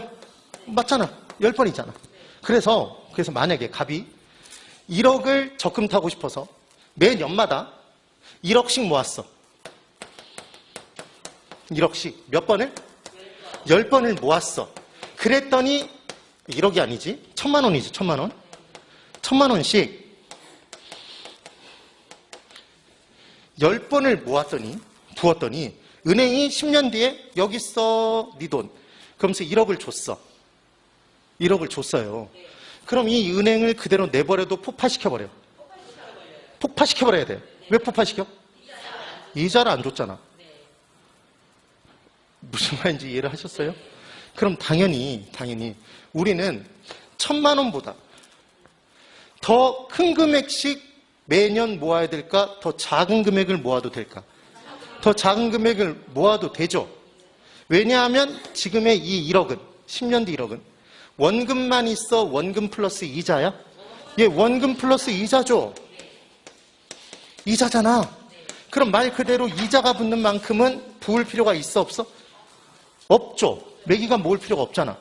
맞잖아. 10번이잖아. 그래서 만약에 갑이 1억을 적금 타고 싶어서 매년마다 1억씩 모았어. 1억씩. 몇 번을? 10번을 모았어. 그랬더니 1억이 아니지. 1,000만 원이지. 1,000만 원. 1,000만 원씩 10번을 모았더니 부었더니 은행이 10년 뒤에 여기 있어 네 돈. 그러면서 1억을 줬어. 1억을 줬어요. 그럼 이 은행을 그대로 내버려도 폭파시켜버려. 폭파시켜버려야 돼. 왜 폭파시켜? 이자를 안 줬잖아. 무슨 말인지 이해를 하셨어요? 그럼 당연히 우리는 1,000만 원보다 더 큰 금액씩 매년 모아야 될까? 더 작은 금액을 모아도 될까? 더 작은 금액을 모아도 되죠. 왜냐하면 지금의 이 1억은 10년 뒤 1억은 원금만 있어 원금 플러스 이자야? 예, 원금 플러스 이자죠. 이자잖아. 그럼 말 그대로 이자가 붙는 만큼은 부을 필요가 있어 없어? 없죠. 매기가 모을 필요가 없잖아.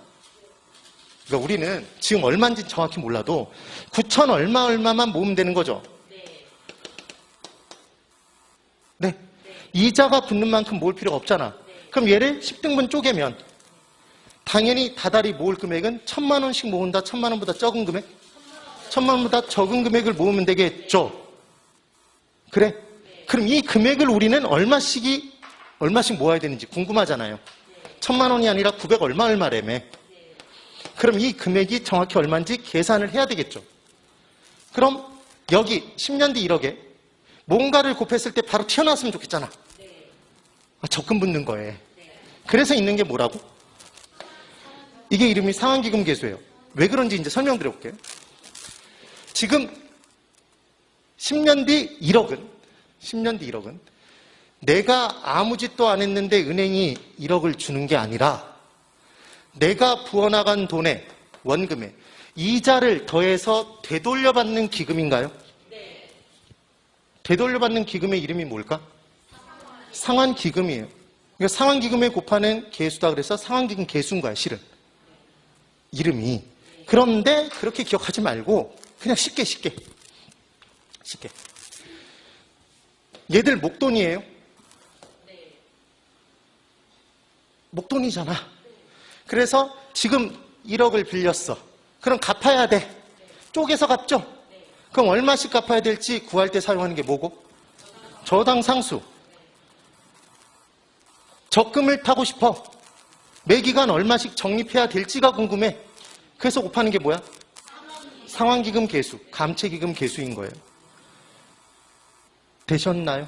그러니까 우리는 지금 얼마인지 정확히 몰라도 9천 얼마만 모으면 되는 거죠. 네. 이자가 붙는 만큼 모을 필요가 없잖아. 그럼 얘를 10등분 쪼개면 당연히 다달이 모을 금액은 1,000만 원씩 모은다. 1,000만 원보다 적은 금액? 1,000만 원보다 적은 금액을 모으면 되겠죠. 그래? 그럼 이 금액을 우리는 얼마씩 모아야 되는지 궁금하잖아요. 1,000만 원이 아니라 900 얼마라며. 그럼 이 금액이 정확히 얼마인지 계산을 해야 되겠죠. 그럼 여기 10년 뒤 1억에 뭔가를 곱했을 때 바로 튀어나왔으면 좋겠잖아. 적금 붙는 거에. 그래서 있는 게 뭐라고? 이게 이름이 상환기금 계수예요. 왜 그런지 이제 설명드려 볼게요. 지금 10년 뒤 1억은 내가 아무 짓도 안 했는데 은행이 1억을 주는 게 아니라 내가 부어나간 돈에 원금에 이자를 더해서 되돌려받는 기금인가요? 네. 되돌려받는 기금의 이름이 뭘까? 상환기금이에요. 그러니까 상환기금에 곱하는 계수다 그래서 상환기금 계수인 거야, 실은. 이름이. 그런데 그렇게 기억하지 말고 그냥 쉽게. 얘들 목돈이에요? 목돈이잖아. 그래서 지금 1억을 빌렸어. 그럼 갚아야 돼. 쪼개서 갚죠? 그럼 얼마씩 갚아야 될지 구할 때 사용하는 게 뭐고? 저당 상수. 적금을 타고 싶어. 매기간 얼마씩 적립해야 될지가 궁금해. 그래서 곱하는 게 뭐야? 상환기금 계수, 감채기금 계수인 거예요. 되셨나요?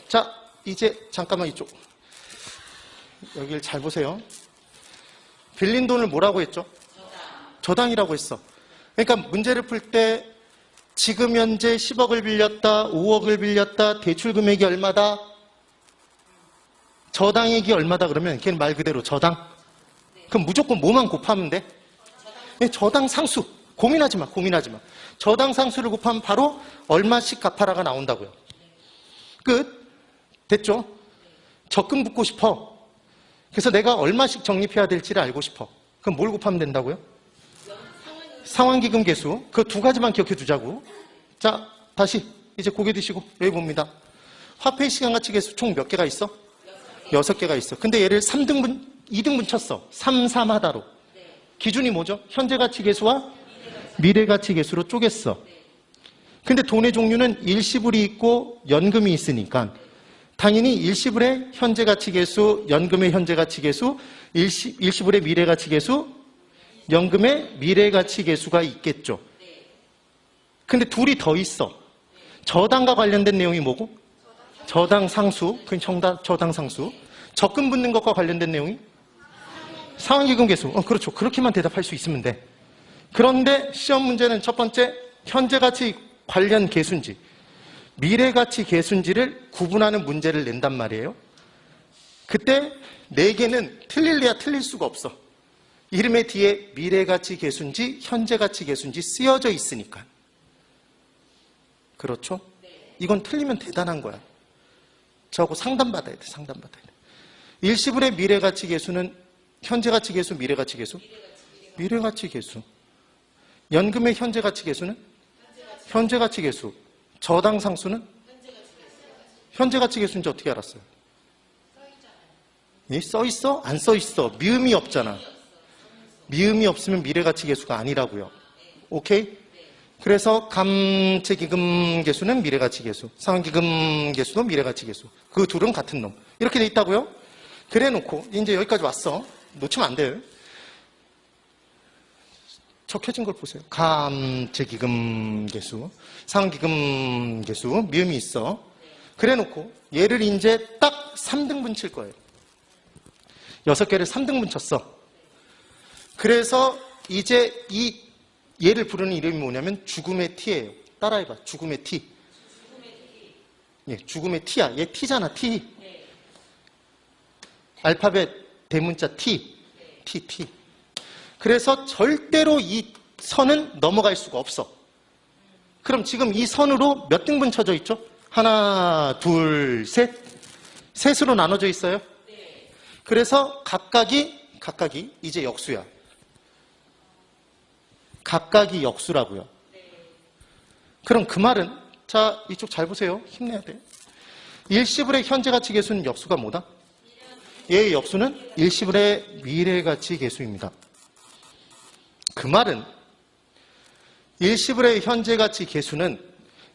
자, 이제 잠깐만 이쪽. 여기를 잘 보세요. 빌린 돈을 뭐라고 했죠? 저당이라고 했어. 그러니까 문제를 풀 때 지금 현재 10억을 빌렸다, 5억을 빌렸다, 대출 금액이 얼마다, 저당액이 얼마다 그러면 걔는 말 그대로 저당. 그럼 무조건 뭐만 곱하면 돼? 저당 상수. 고민하지 마. 저당 상수를 곱하면 바로 얼마씩 갚아라가 나온다고요. 끝. 됐죠? 적금 붙고 싶어. 그래서 내가 얼마씩 적립해야 될지를 알고 싶어. 그럼 뭘 곱하면 된다고요? 상환기금 계수. 그 두 가지만 기억해 두자고. 자, 다시 이제 고개 드시고 여기 봅니다. 화폐 시간가치 계수 총 몇 개가 있어? 6개가 있어. 근데 얘를 3등분, 2등분 쳤어. 3, 3 하다로. 기준이 뭐죠? 현재가치 계수와 미래가치 계수로 쪼갰어. 근데 돈의 종류는 일시불이 있고 연금이 있으니까 당연히 일시불의 현재가치 계수, 연금의 현재가치 계수, 일시불의 미래가치 계수, 연금의 미래가치 계수가 있겠죠. 근데 둘이 더 있어. 저당과 관련된 내용이 뭐고? 저당 상수, 그건 정답 저당 상수. 적금 붙는 것과 관련된 내용이? 상환기금 계수. 그렇죠. 그렇게만 대답할 수 있으면 돼. 그런데 시험 문제는 첫 번째, 현재가치 관련 계수인지, 미래가치 계수인지를 구분하는 문제를 낸단 말이에요. 그때 4개는 틀릴래야 틀릴 수가 없어. 이름의 뒤에 미래가치 계수인지 현재가치 계수인지 쓰여져 있으니까. 그렇죠? 이건 틀리면 대단한 거야. 저하고 상담받아야 돼. 일시불의 미래가치 계수는 현재가치 계수, 미래가치 계수? 미래가치 계수. 연금의 현재가치 계수는? 현재가치 계수. 저당 상수는? 현재가치 계수인지 어떻게 알았어요? 써 있어? 안 써 있어. 미음이 없잖아. 미음이 없으면 미래가치계수가 아니라고요. 오케이? 그래서 감채기금 계수는 미래가치계수, 상환기금계수도 미래가치계수. 그 둘은 같은 놈. 이렇게 돼 있다고요? 그래 놓고 이제 여기까지 왔어. 놓치면 안 돼요. 적혀진 걸 보세요. 감채기금계수, 상환기금계수, 미음이 있어. 그래 놓고 얘를 이제 딱 3등분 칠 거예요. 6개를 3등분 쳤어. 그래서 이제 얘를 부르는 이름이 뭐냐면 죽음의 T예요. 따라해봐. 죽음의 T. 예, 죽음의 T야. 얘 T잖아. T. 알파벳 대문자 T. T. 그래서 절대로 이 선은 넘어갈 수가 없어. 그럼 지금 이 선으로 몇 등분 쳐져 있죠? 하나, 둘, 셋. 셋으로 나눠져 있어요. 그래서 각각이 이제 역수야. 각각이 역수라고요. 그럼 그 말은, 자, 이쪽 잘 보세요. 힘내야 돼. 일시불의 현재가치계수는 역수가 뭐다? 얘의 역수는 일시불의 미래가치계수입니다. 그 말은 일시불의 현재가치계수는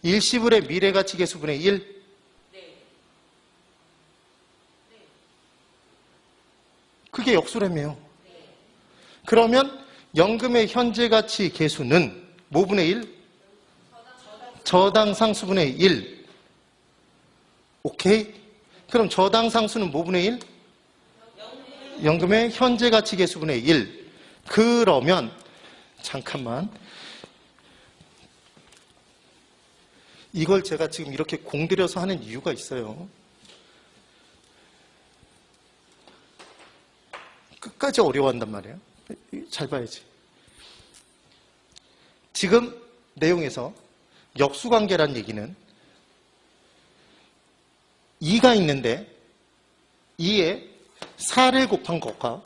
일시불의 미래가치계수분의 1. 그게 역수라며요. 그러면 연금의 현재가치계수는 뭐분의 1? 저당상수분의 1. 오케이? 그럼 저당상수는 뭐분의 1? 연금의 현재가치계수분의 1. 그러면 잠깐만, 이걸 제가 지금 이렇게 공들여서 하는 이유가 있어요. 끝까지 어려워한단 말이에요. 잘 봐야지. 지금 내용에서 역수관계란 얘기는 2가 있는데 2에 4를 곱한 것과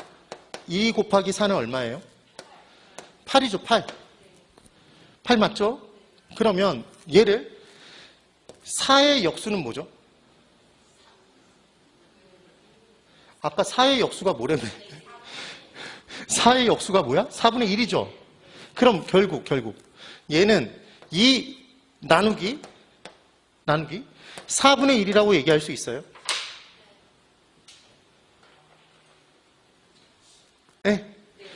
2 곱하기 4는 얼마예요? 8이죠. 8 맞죠? 그러면 얘를 4의 역수는 뭐죠? 아까 4의 역수가 뭐라며? 4의 역수가 뭐야? 4분의 1이죠. 그럼 결국 얘는 이 나누기 4분의 1이라고 얘기할 수 있어요? 네?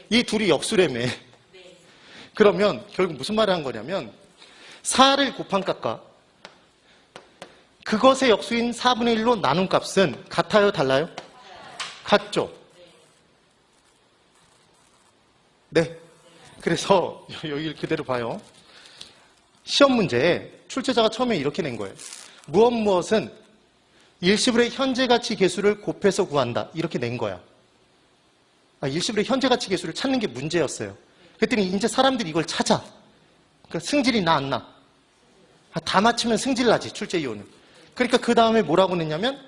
이 둘이 역수라며. 그러면 결국 무슨 말을 한 거냐면 4를 곱한 값과 그것의 역수인 4분의 1로 나눈 값은 같아요? 달라요? 같죠? 네. 그래서 여기 그대로 봐요. 시험 문제에 출제자가 처음에 이렇게 낸 거예요. 무엇은 일시불의 현재가치 계수를 곱해서 구한다. 이렇게 낸 거야. 일시불의 현재가치 계수를 찾는 게 문제였어요. 그랬더니 이제 사람들이 이걸 찾아. 그러니까 승질이 나 안 나? 다 맞추면 승질 나지, 출제 이유는. 그러니까 그 다음에 뭐라고 냈냐면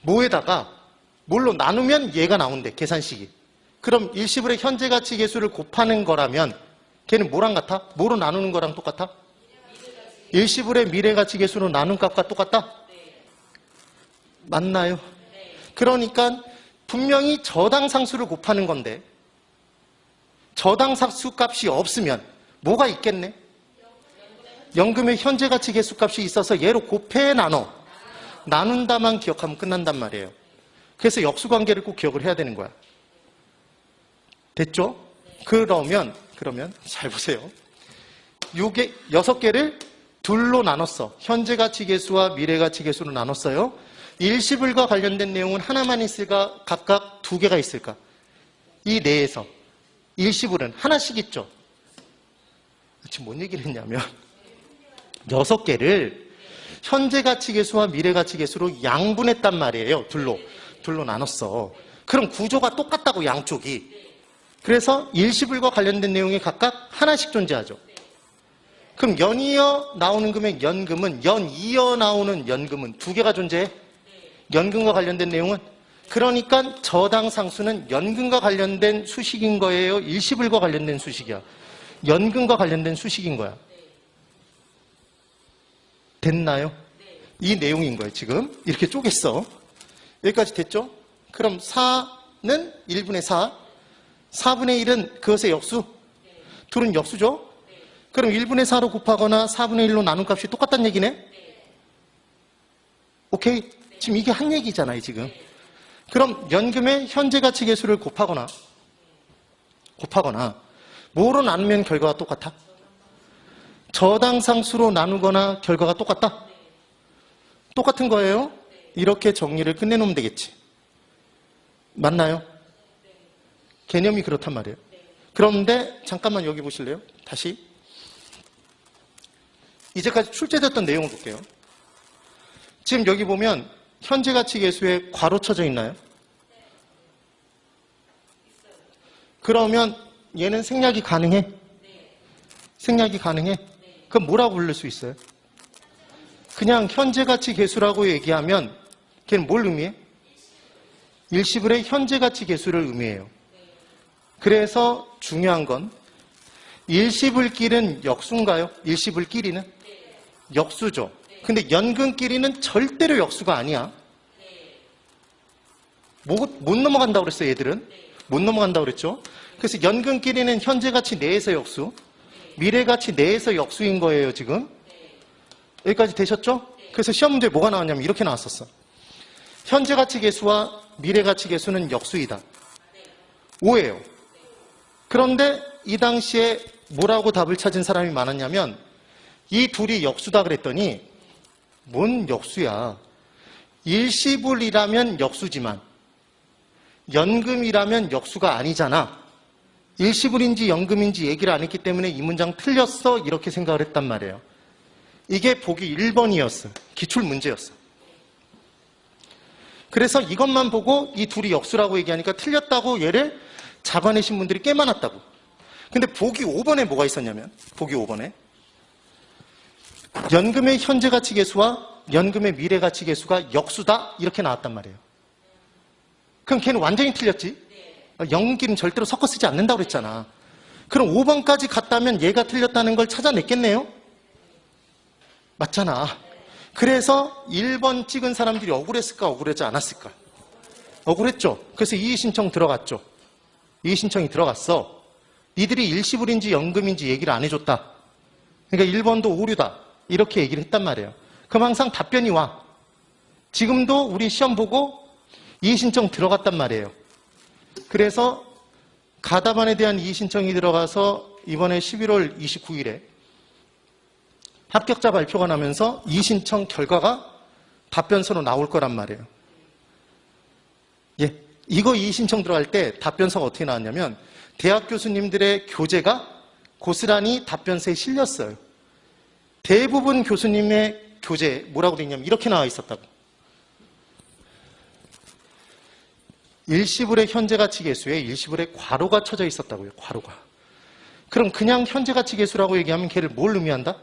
뭐에다가 뭘로 나누면 얘가 나온대, 계산식이. 그럼 일시불의 현재가치 계수를 곱하는 거라면 걔는 뭐랑 같아? 뭐로 나누는 거랑 똑같아? 일시불의 미래가치 계수로 나눈 값과 똑같다? 맞나요? 그러니까 분명히 저당상수를 곱하는 건데 저당상수 값이 없으면 뭐가 있겠네? 연금의 현재가치 계수 값이 있어서 얘로 곱해 나눈다만 기억하면 끝난단 말이에요. 그래서 역수관계를 꼭 기억을 해야 되는 거야. 됐죠? 그러면 잘 보세요. 6개를 둘로 나눴어. 현재가치 계수와 미래가치 계수로 나눴어요. 일시불과 관련된 내용은 하나만 있을까? 각각 2개가 있을까? 이 내에서 일시불은 하나씩 있죠. 지금 뭔 얘기를 했냐면 6개를 현재가치 계수와 미래가치 계수로 양분했단 말이에요. 둘로 나눴어. 그럼 구조가 똑같다고, 양쪽이. 그래서 일시불과 관련된 내용이 각각 하나씩 존재하죠. 그럼 연이어 나오는 금액 연금은, 연이어 나오는 연금은 2개가 존재해? 연금과 관련된 내용은? 그러니까 저당상수는 연금과 관련된 수식인 거예요? 일시불과 관련된 수식이야? 연금과 관련된 수식인 거야. 됐나요? 이 내용인 거예요. 지금 이렇게 쪼갰어. 여기까지 됐죠? 그럼 4는 1분의 4, 4분의 1은 그것의 역수? 둘은 역수죠? 그럼 1분의 4로 곱하거나 4분의 1로 나눈 값이 똑같다는 얘기네? 오케이? 지금 이게 한 얘기잖아요, 지금. 그럼 연금의 현재 가치 계수를 곱하거나 뭐로 나누면 결과가 똑같아? 저당상수로 나누거나 결과가 똑같다? 똑같은 거예요? 이렇게 정리를 끝내놓으면 되겠지. 맞나요? 개념이 그렇단 말이에요. 그런데 잠깐만 여기 보실래요? 다시. 이제까지 출제됐던 내용을 볼게요. 지금 여기 보면 현재 가치 계수에 괄호 쳐져 있나요? 그러면 얘는 생략이 가능해? 생략이 가능해? 그럼 뭐라고 부를 수 있어요? 그냥 현재 가치 계수라고 얘기하면 걔는 뭘 의미해? 일시불의 현재 가치 계수를 의미해요. 그래서 중요한 건 일시불끼리는 역수인가요? 일시불끼리는? 역수죠. 근데 연금끼리는 절대로 역수가 아니야. 못 넘어간다고 그랬어요, 얘들은. 못 넘어간다고 그랬죠. 그래서 연금끼리는 현재 가치 내에서 역수, 미래 가치 내에서 역수인 거예요, 지금. 여기까지 되셨죠? 그래서 시험 문제에 뭐가 나왔냐면 이렇게 나왔었어. 현재 가치 계수와 미래 가치 계수는 역수이다. 오예요. 그런데 이 당시에 뭐라고 답을 찾은 사람이 많았냐면 이 둘이 역수다 그랬더니 뭔 역수야. 일시불이라면 역수지만 연금이라면 역수가 아니잖아. 일시불인지 연금인지 얘기를 안 했기 때문에 이 문장 틀렸어 이렇게 생각을 했단 말이에요. 이게 보기 1번이었어. 기출문제였어. 그래서 이것만 보고 이 둘이 역수라고 얘기하니까 틀렸다고 얘를 잡아내신 분들이 꽤 많았다고. 근데 보기 5번에 뭐가 있었냐면 보기 5번에 연금의 현재 가치 계수와 연금의 미래 가치 계수가 역수다 이렇게 나왔단 말이에요. 그럼 걔는 완전히 틀렸지. 연금끼리는 절대로 섞어 쓰지 않는다고 그랬잖아. 그럼 5번까지 갔다면 얘가 틀렸다는 걸 찾아냈겠네요. 맞잖아. 그래서 1번 찍은 사람들이 억울했을까 억울하지 않았을까? 억울했죠. 그래서 이의 신청 들어갔죠. 이의 신청이 들어갔어. 니들이 일시불인지 연금인지 얘기를 안 해줬다. 그러니까 1번도 오류다. 이렇게 얘기를 했단 말이에요. 그럼 항상 답변이 와. 지금도 우리 시험 보고 이의 신청 들어갔단 말이에요. 그래서 가답안에 대한 이의 신청이 들어가서 이번에 11월 29일에 합격자 발표가 나면서 이의 신청 결과가 답변서로 나올 거란 말이에요. 예, 이거 이의 신청 들어갈 때 답변서가 어떻게 나왔냐면 대학 교수님들의 교재가 고스란히 답변서에 실렸어요. 대부분 교수님의 교재에 뭐라고 돼 있냐면 이렇게 나와 있었다고. 일시불의 현재 가치 계수에 일시불의 괄호가 쳐져 있었다고요. 괄호가. 그럼 그냥 현재 가치 계수라고 얘기하면 걔를 뭘 의미한다?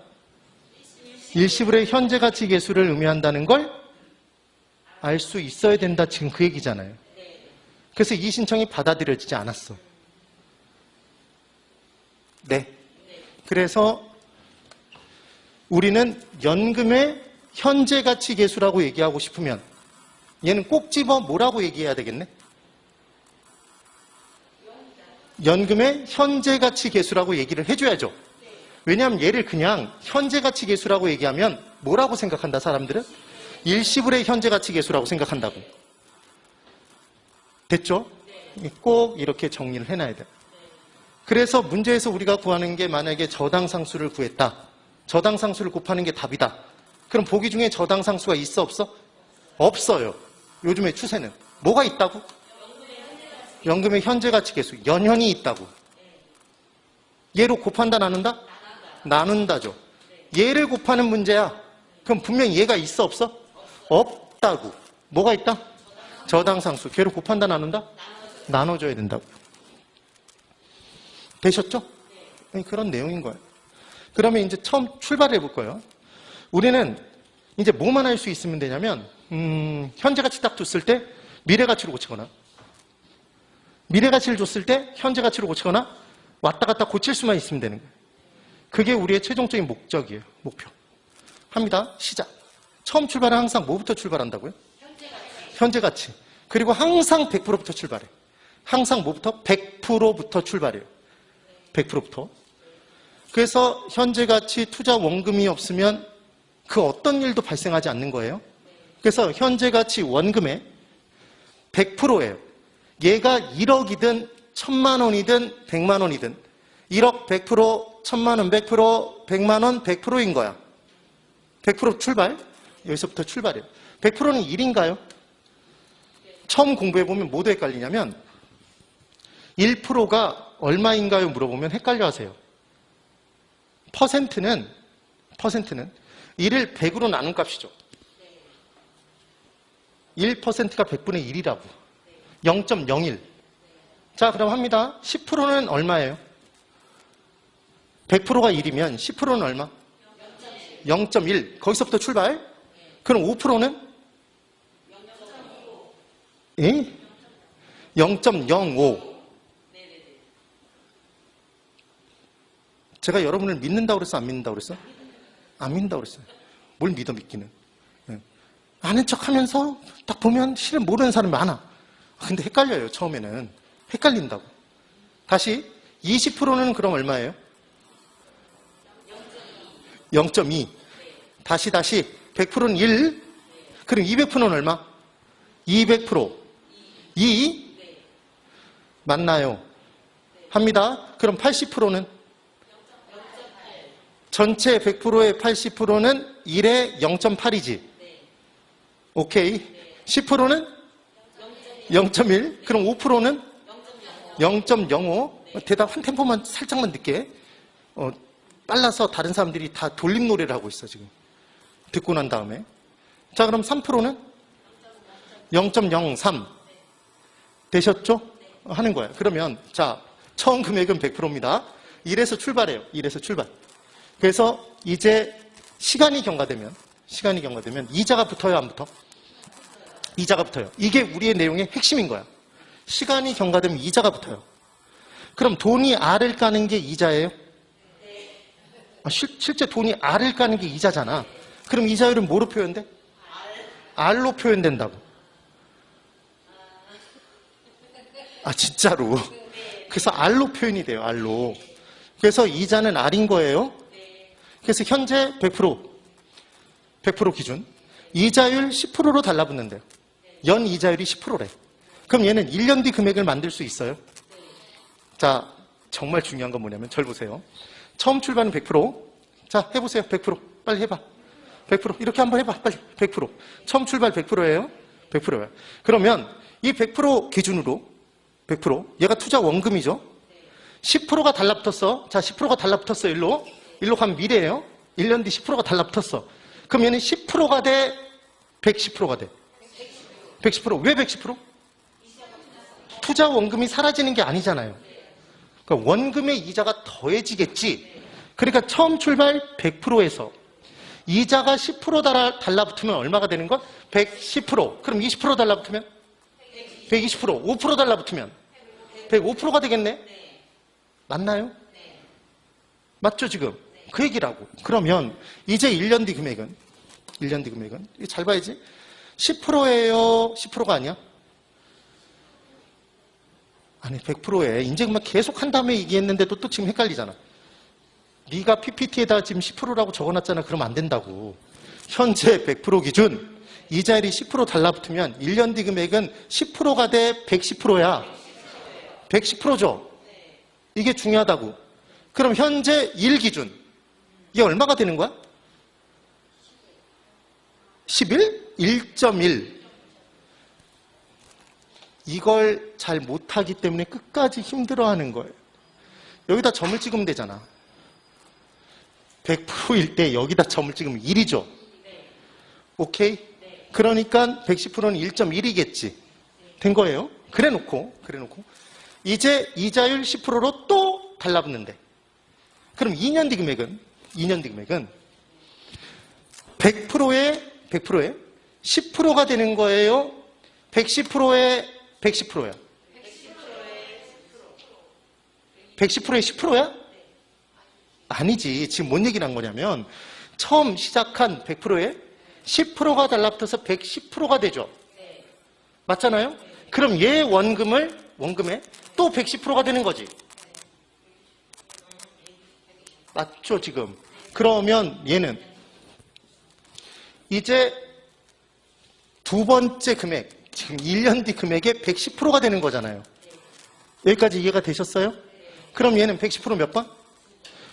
일시불의 현재 가치 계수를 의미한다는 걸 알 수 있어야 된다. 지금 그 얘기잖아요. 그래서 이 신청이 받아들여지지 않았어. 네. 그래서 우리는 연금의 현재 가치 계수라고 얘기하고 싶으면 얘는 꼭 집어 뭐라고 얘기해야 되겠네? 연금의 현재 가치 계수라고 얘기를 해줘야죠. 왜냐하면 얘를 그냥 현재 가치 계수라고 얘기하면 뭐라고 생각한다, 사람들은? 일시불의 현재 가치 계수라고 생각한다고. 됐죠? 꼭 이렇게 정리를 해놔야 돼요. 그래서 문제에서 우리가 구하는 게 만약에 저당상수를 구했다. 저당상수를 곱하는 게 답이다. 그럼 보기 중에 저당상수가 있어, 없어? 없어요. 요즘의 추세는. 뭐가 있다고? 연금의 현재 가치 계수. 연현이 있다고. 얘로 곱한다, 나눈다? 나눈다죠. 얘를 곱하는 문제야. 그럼 분명히 얘가 있어, 없어? 없다고. 뭐가 있다? 저당상수. 걔로 곱한다, 나눈다? 나눠줘야 된다고. 되셨죠? 그런 내용인 거예요. 그러면 이제 처음 출발해 볼 거예요. 우리는 이제 뭐만 할 수 있으면 되냐면 현재 가치 딱 줬을 때 미래 가치로 고치거나 미래 가치를 줬을 때 현재 가치로 고치거나 왔다 갔다 고칠 수만 있으면 되는 거예요. 그게 우리의 최종적인 목적이에요. 목표. 합니다. 시작. 처음 출발은 항상 뭐부터 출발한다고요? 현재 가치. 그리고 항상 100%부터 출발해. 항상 뭐부터? 100%부터 출발해요. 100%부터. 그래서 현재 가치 투자 원금이 없으면 그 어떤 일도 발생하지 않는 거예요. 그래서 현재 가치 원금의 100%예요. 얘가 1억이든 1000만 원이든 100만 원이든 1억 100%, 1000만 원 100%, 100만 원 100%인 거야. 100% 출발. 여기서부터 출발이에요. 100%는 1인가요? 처음 공부해보면 뭐도 헷갈리냐면 1%가 얼마인가요? 물어보면 헷갈려 하세요. 퍼센트는 1을 100으로 나눈 값이죠. 1%가 100분의 1이라고. 0.01. 자, 그럼 합니다. 10%는 얼마예요? 100%가 1이면 10%는 얼마? 0.1. 거기서부터 출발. 그럼 5%는? 0.05. 제가 여러분을 믿는다고 그랬어? 안 믿는다고 그랬어? 안 믿는다고 그랬어요. 뭘 믿어 믿기는. 아는 척 하면서 딱 보면 실은 모르는 사람이 많아. 근데 헷갈려요, 처음에는. 헷갈린다고. 다시 20%는 그럼 얼마예요? 0.2. 다시 100%는 1. 그럼 200%는 얼마? 200%. 2. 맞나요? 합니다. 그럼 80%는? 전체 100%의 80%는 1에 0.8이지. 오케이. 10%는? 0.1. 그럼 5%는? 0.05. 대답 한 템포만 살짝만 늦게. 빨라서 다른 사람들이 다 돌림 노래를 하고 있어, 지금. 듣고 난 다음에. 자, 그럼 3%는? 0.03. 되셨죠? 하는 거예요. 그러면, 자, 처음 금액은 100%입니다. 1에서 출발해요. 1에서 출발. 그래서 이제 시간이 경과되면 이자가 붙어요, 안 붙어? 이자가 붙어요. 이게 우리의 내용의 핵심인 거야. 시간이 경과되면 이자가 붙어요. 그럼 돈이 R을 까는 게 이자예요? 실제 돈이 R을 까는 게 이자잖아. 그럼 이자율은 뭐로 표현돼? R로 표현된다고. 진짜로. 그래서 R로 표현이 돼요, R로. 그래서 이자는 R인 거예요. 그래서 현재 100% 기준. 이자율 10%로 달라붙는데요. 연 이자율이 10%래. 그럼 얘는 1년 뒤 금액을 만들 수 있어요? 자, 정말 중요한 건 뭐냐면, 절 보세요. 처음 출발은 100%. 자, 해보세요. 100%. 빨리 해봐. 100%. 이렇게 한번 해봐. 빨리. 100%. 처음 출발 100%예요? 100%예요. 그러면 이 100% 기준으로 100%. 얘가 투자 원금이죠? 10%가 달라붙었어. 자, 10%가 달라붙었어. 일로 가면 미래예요. 1년 뒤 10%가 달라붙었어. 그럼 얘는 10%가 돼? 110%가 돼? 110%. 왜 110%? 투자 원금이 사라지는 게 아니잖아요. 그러니까 원금의 이자가 더해지겠지. 그러니까 처음 출발 100%에서 이자가 10% 달라붙으면 얼마가 되는 거? 110%. 그럼 20% 달라붙으면? 120%. 5% 달라붙으면? 105%가 되겠네? 맞나요? 맞죠, 지금? 그 얘기라고. 그러면 이제 1년 뒤 금액은 이거 잘 봐야지. 10%예요? 10%가 아니야? 아니, 100%에. 이제 막 계속 한 다음에 얘기했는데도 또 지금 헷갈리잖아. 네가 PPT에다 지금 10%라고 적어놨잖아. 그러면 안 된다고. 현재 100% 기준 이자율이 10% 달라붙으면 1년 뒤 금액은 10%가 돼? 110%야? 110%죠? 이게 중요하다고. 그럼 현재 1 기준 이게 얼마가 되는 거야? 11? 1.1. 이걸 잘 못하기 때문에 끝까지 힘들어하는 거예요. 여기다 점을 찍으면 되잖아. 100%일 때 여기다 점을 찍으면 1이죠. 오케이? 그러니까 110%는 1.1이겠지. 된 거예요. 그래놓고 이제 이자율 10%로 또 달라붙는데, 그럼 2년 뒤 금액은 100%에 10%가 되는 거예요? 110%에 110%야? 110%에 10%야? 아니지. 지금 뭔 얘기를 한 거냐면 처음 시작한 100%에 10%가 달라붙어서 110%가 되죠. 맞잖아요? 그럼 얘 원금에 또 110%가 되는 거지. 맞죠, 지금? 그러면 얘는 이제 두 번째 금액, 지금 1년 뒤 금액의 110%가 되는 거잖아요. 여기까지 이해가 되셨어요? 그럼 얘는 110% 몇 번?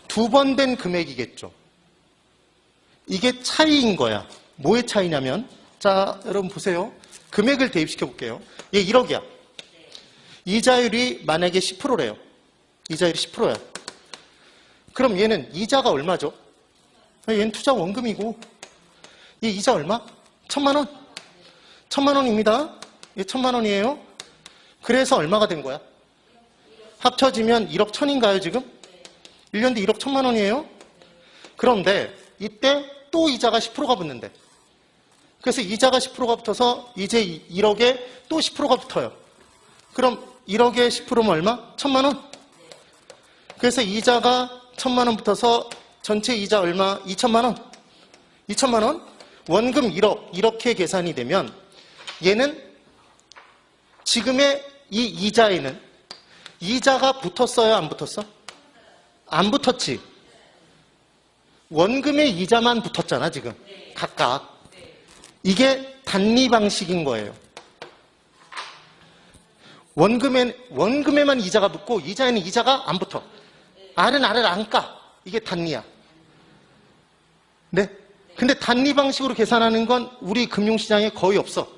두 번 된 금액이겠죠. 이게 차이인 거야. 뭐의 차이냐면, 자, 여러분 보세요. 금액을 대입시켜 볼게요. 얘 1억이야. 이자율이 만약에 10%래요. 이자율이 10%야. 그럼 얘는 이자가 얼마죠? 얘는 투자 원금이고, 얘 이자 얼마? 1,000만 원. 1,000만 원입니다. 얘 1,000만 원이에요. 그래서 얼마가 된 거야? 합쳐지면 1억 1,000인가요, 지금? 1년 뒤 1억 1,000만 원이에요. 그런데 이때 또 이자가 10%가 붙는데. 그래서 이자가 10%가 붙어서 이제 1억에 또 10%가 붙어요. 그럼 1억에 10%면 얼마? 1,000만 원. 그래서 이자가 1,000만 원 붙어서 전체 이자 얼마? 2,000만 원. 2,000만 원? 원금 1억. 이렇게 계산이 되면 얘는 지금의 이 이자에는 이자가 붙었어요? 안 붙었어? 안 붙었지. 원금의 이자만 붙었잖아, 지금. 각각. 이게 단리 방식인 거예요. 원금에만 이자가 붙고 이자에는 이자가 안 붙어. 알은 알을 안 까. 이게 단리야. 네? 근데 단리 방식으로 계산하는 건 우리 금융시장에 거의 없어.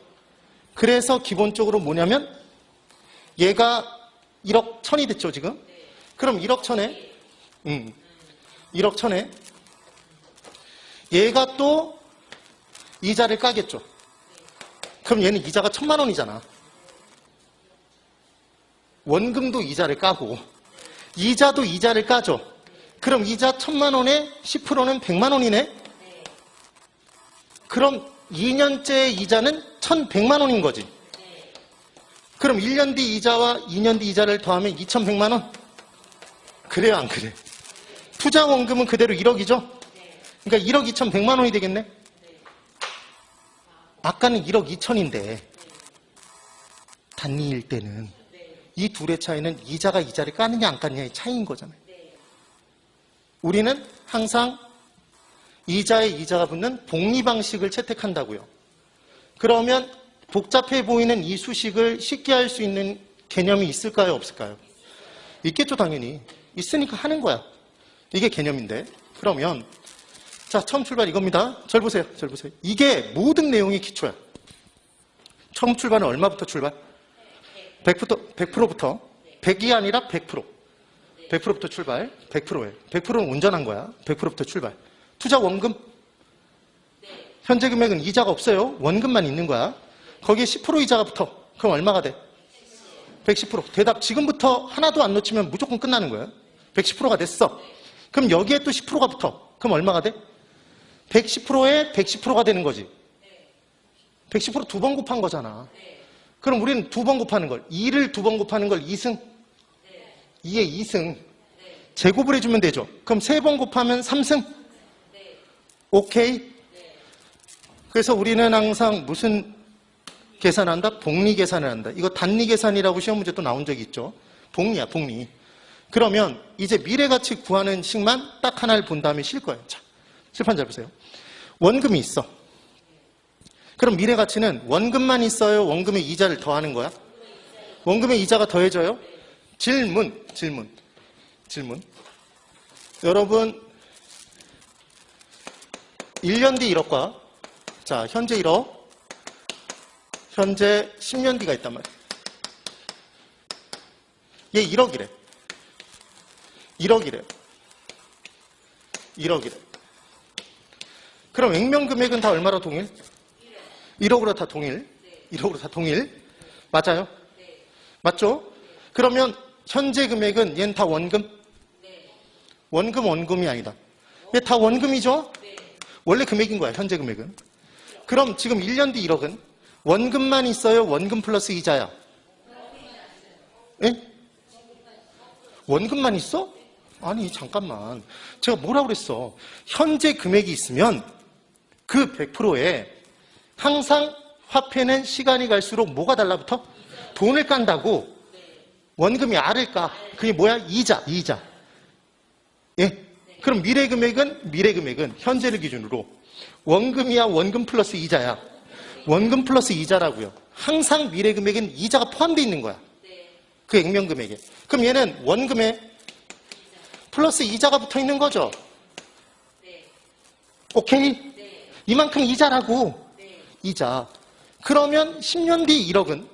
그래서 기본적으로 뭐냐면 얘가 1억 1,000이 됐죠, 지금? 그럼 1억 1,000에 1억 1,000에 얘가 또 이자를 까겠죠. 그럼 얘는 이자가 1,000만 원이잖아. 원금도 이자를 까고 이자도 이자를 까죠. 그럼 이자 1,000만 원에 10%는 100만 원이네. 그럼 2년째 이자는 1,100만 원인 거지. 그럼 1년 뒤 이자와 2년 뒤 이자를 더하면 2,100만 원? 그래요, 안 그래? 투자 원금은 그대로 1억이죠? 그러니까 1억 2,100만 원이 되겠네? 아까는 1억 2천인데 단리일 때는 이 둘의 차이는 이자가 이자를 까느냐 안 까느냐의 차이인 거잖아요. 우리는 항상 이자에 이자가 붙는 복리 방식을 채택한다고요. 그러면 복잡해 보이는 이 수식을 쉽게 할 수 있는 개념이 있을까요? 없을까요? 있겠죠, 당연히. 있으니까 하는 거야. 이게 개념인데. 그러면 자, 처음 출발 이겁니다. 절 보세요. 이게 모든 내용이 기초야. 처음 출발은 얼마부터 출발? 100%부터. 100이 아니라 100%. 100%부터 출발. 100%예요. 100%는 운전한 거야. 100%부터 출발. 투자 원금. 현재 금액은 이자가 없어요. 원금만 있는 거야. 거기에 10% 이자가 붙어. 그럼 얼마가 돼? 110%. 대답 지금부터 하나도 안 놓치면 무조건 끝나는 거예요. 110%가 됐어. 그럼 여기에 또 10%가 붙어. 그럼 얼마가 돼? 110%에 110%가 되는 거지. 110% 두 번 곱한 거잖아. 그럼 우리는 두 번 곱하는 걸, 2를 두 번 곱하는 걸 2승. 2에 2승. 제곱을 해주면 되죠. 그럼 세 번 곱하면 3승. 오케이? 그래서 우리는 항상 무슨 계산한다? 복리 계산을 한다. 이거 단리 계산이라고 시험 문제 또 나온 적이 있죠. 복리야, 복리. 그러면 이제 미래가치 구하는 식만 딱 하나를 본 다음에 실 거예요. 자, 칠판 잘 보세요. 원금이 있어. 그럼 미래가치는 원금만 있어요? 원금의 이자를 더하는 거야? 원금의 이자가 더해져요? 질문. 여러분, 1년 뒤 1억과, 자, 현재 1억, 현재 10년 뒤가 있단 말이야. 얘 1억이래. 1억이래. 그럼 액면 금액은 다 얼마로 동일? 1억으로 다 동일. 1억으로 다 동일. 맞아요? 맞죠? 그러면 현재 금액은 얘는 다 원금? 원금이 아니다. 얘 다 원금이죠? 원래 금액인 거야, 현재 금액은. 그럼 지금 1년 뒤 1억은 원금만 있어요? 원금 플러스 이자야? 예? 원금만 있어? 아니, 잠깐만. 제가 뭐라고 그랬어? 현재 금액이 있으면 그 100%에 항상 화폐는 시간이 갈수록 뭐가 달라붙어? 돈을 깐다고. 원금이 R을 까. 그게 뭐야? 이자. 예? 그럼 미래 금액은 현재를 기준으로 원금이야, 원금 플러스 이자야. 원금 플러스 이자라고요. 항상 미래 금액은 이자가 포함되어 있는 거야. 그 액면 금액에. 그럼 얘는 원금에 플러스 이자가 붙어 있는 거죠. 오케이? 이만큼 이자라고. 이자. 그러면 10년 뒤 1억은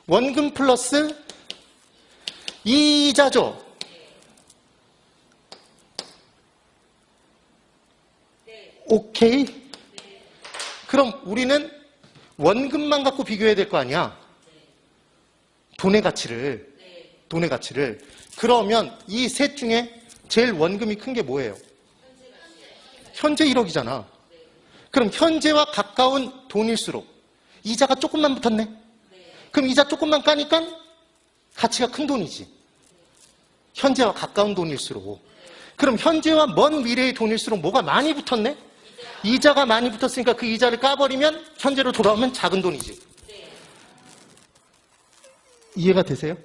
원금 플러스 이자죠. 오케이? 그럼 우리는 원금만 갖고 비교해야 될 거 아니야? 돈의 가치를. 그러면 이 셋 중에 제일 원금이 큰 게 뭐예요? 현재 1억이잖아. 그럼 현재와 가까운 돈일수록 이자가 조금만 붙었네. 그럼 이자 조금만 까니까 가치가 큰 돈이지. 현재와 가까운 돈일수록. 그럼 현재와 먼 미래의 돈일수록 뭐가 많이 붙었네? 이자가 많이 붙었으니까 그 이자를 까버리면 현재로 돌아오면 작은 돈이지. 이해가 되세요?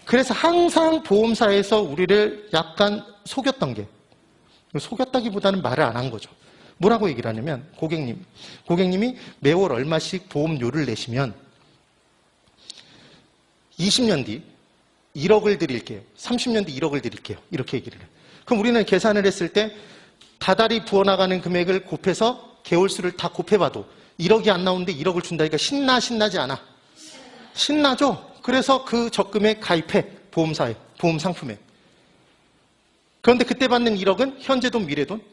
그래서 항상 보험사에서 우리를 약간 속였던 게, 속였다기보다는 말을 안 한 거죠. 뭐라고 얘기를 하냐면, 고객님이 매월 얼마씩 보험료를 내시면 20년 뒤 1억을 드릴게요. 30년 뒤 1억을 드릴게요. 이렇게 얘기를 해요. 그럼 우리는 계산을 했을 때 다달이 부어나가는 금액을 곱해서 개월수를 다 곱해봐도 1억이 안 나오는데 1억을 준다니까 신나지 않아? 신나죠? 그래서 그 적금에 가입해. 보험사에, 보험 상품에. 그런데 그때 받는 1억은 현재 돈, 미래 돈?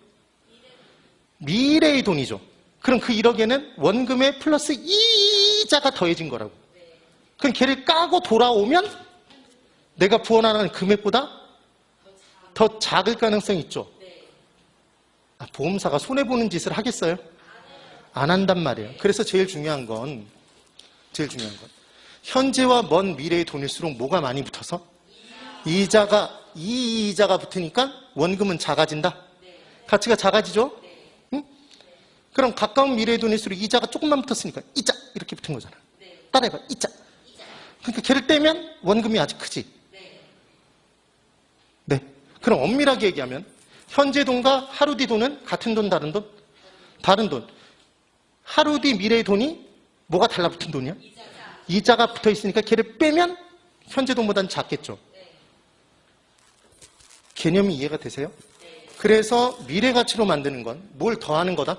미래의 돈이죠. 그럼 그 1억에는 원금에 플러스 이자가 더해진 거라고. 그럼 걔를 까고 돌아오면 내가 부어나가는 금액보다 더 작을 가능성이 있죠. 보험사가 손해보는 짓을 하겠어요? 안 한단 말이에요. 그래서 제일 중요한 건 현재와 먼 미래의 돈일수록 뭐가 많이 붙어서? 이자가 붙으니까 원금은 작아진다. 가치가 작아지죠? 응? 그럼 가까운 미래의 돈일수록 이자가 조금만 붙었으니까 이자 이렇게 붙은 거잖아. 따라해봐. 이자. 그러니까 걔를 떼면 원금이 아직 크지. 네. 그럼 엄밀하게 얘기하면 현재 돈과 하루 뒤 돈은 같은 돈, 다른 돈? 다른 돈. 하루 뒤 미래의 돈이 뭐가 달라붙은 돈이야? 이자가 붙어 있으니까 걔를 빼면 현재 돈보다는 작겠죠. 개념이 이해가 되세요? 그래서 미래 가치로 만드는 건 뭘 더하는 거다?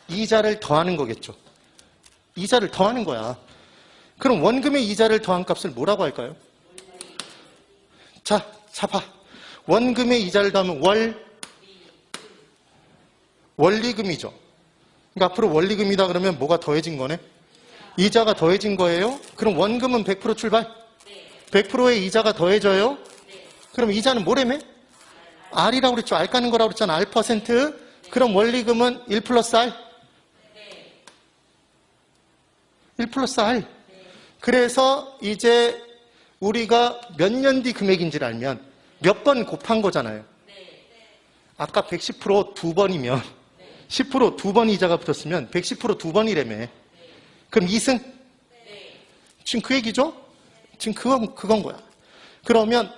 이자를 더하는 거겠죠. 이자를 더하는 거야. 그럼 원금의 이자를 더한 값을 뭐라고 할까요? 자, 봐. 원금의 이자를 더하면 원리금이죠. 그러니까 앞으로 원리금이다 그러면 뭐가 더해진 거네? 이자가 더해진 거예요. 그럼 원금은 100% 출발? 100%의 이자가 더해져요. 그럼 이자는 뭐래매? R이라고 그랬죠. R 까는 거라고 그랬잖아. R%. 그럼 원리금은 1 플러스 R? 1 플러스 R. 그래서 이제 우리가 몇 년 뒤 금액인지를 알면 몇 번 곱한 거잖아요. 아까 110% 두 번이면 10% 두 번 이자가 붙었으면 110% 두 번이라며. 그럼 2승? 지금 그 얘기죠? 지금 그건 거야. 그러면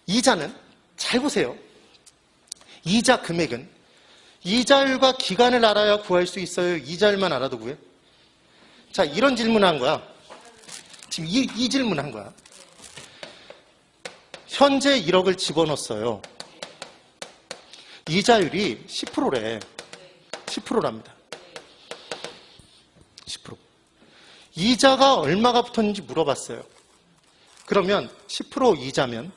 이자는 잘 보세요. 이자 금액은 이자율과 기간을 알아야 구할 수 있어요? 이자율만 알아도 구해? 자, 이런 질문한 거야. 지금 이 질문한 거야. 현재 1억을 집어넣었어요. 이자율이 10%래. 10%랍니다. 10%. 이자가 얼마가 붙었는지 물어봤어요. 그러면 10% 이자면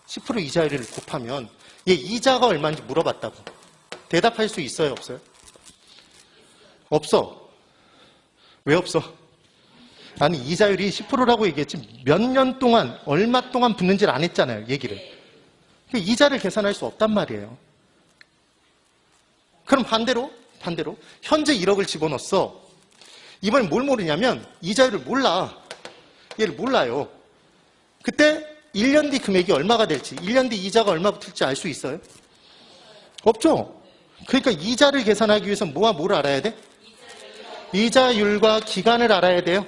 10% 이자율을 곱하면 얘 이자가 얼마인지 물어봤다고. 대답할 수 있어요? 없어요? 없어. 왜 없어? 아니 이자율이 10%라고 얘기했지 몇 년 동안 얼마 동안 붙는지를 안 했잖아요. 얘기를. 이자를 계산할 수 없단 말이에요. 그럼 반대로 현재 1억을 집어넣었어. 이번엔 뭘 모르냐면 이자율을 몰라. 얘를 몰라요. 그때 1년 뒤 금액이 얼마가 될지 1년 뒤 이자가 얼마 붙을지 알 수 있어요? 없죠. 그러니까 이자를 계산하기 위해서 뭐와 뭘 알아야 돼? 이자율과 기간을 알아야 돼요.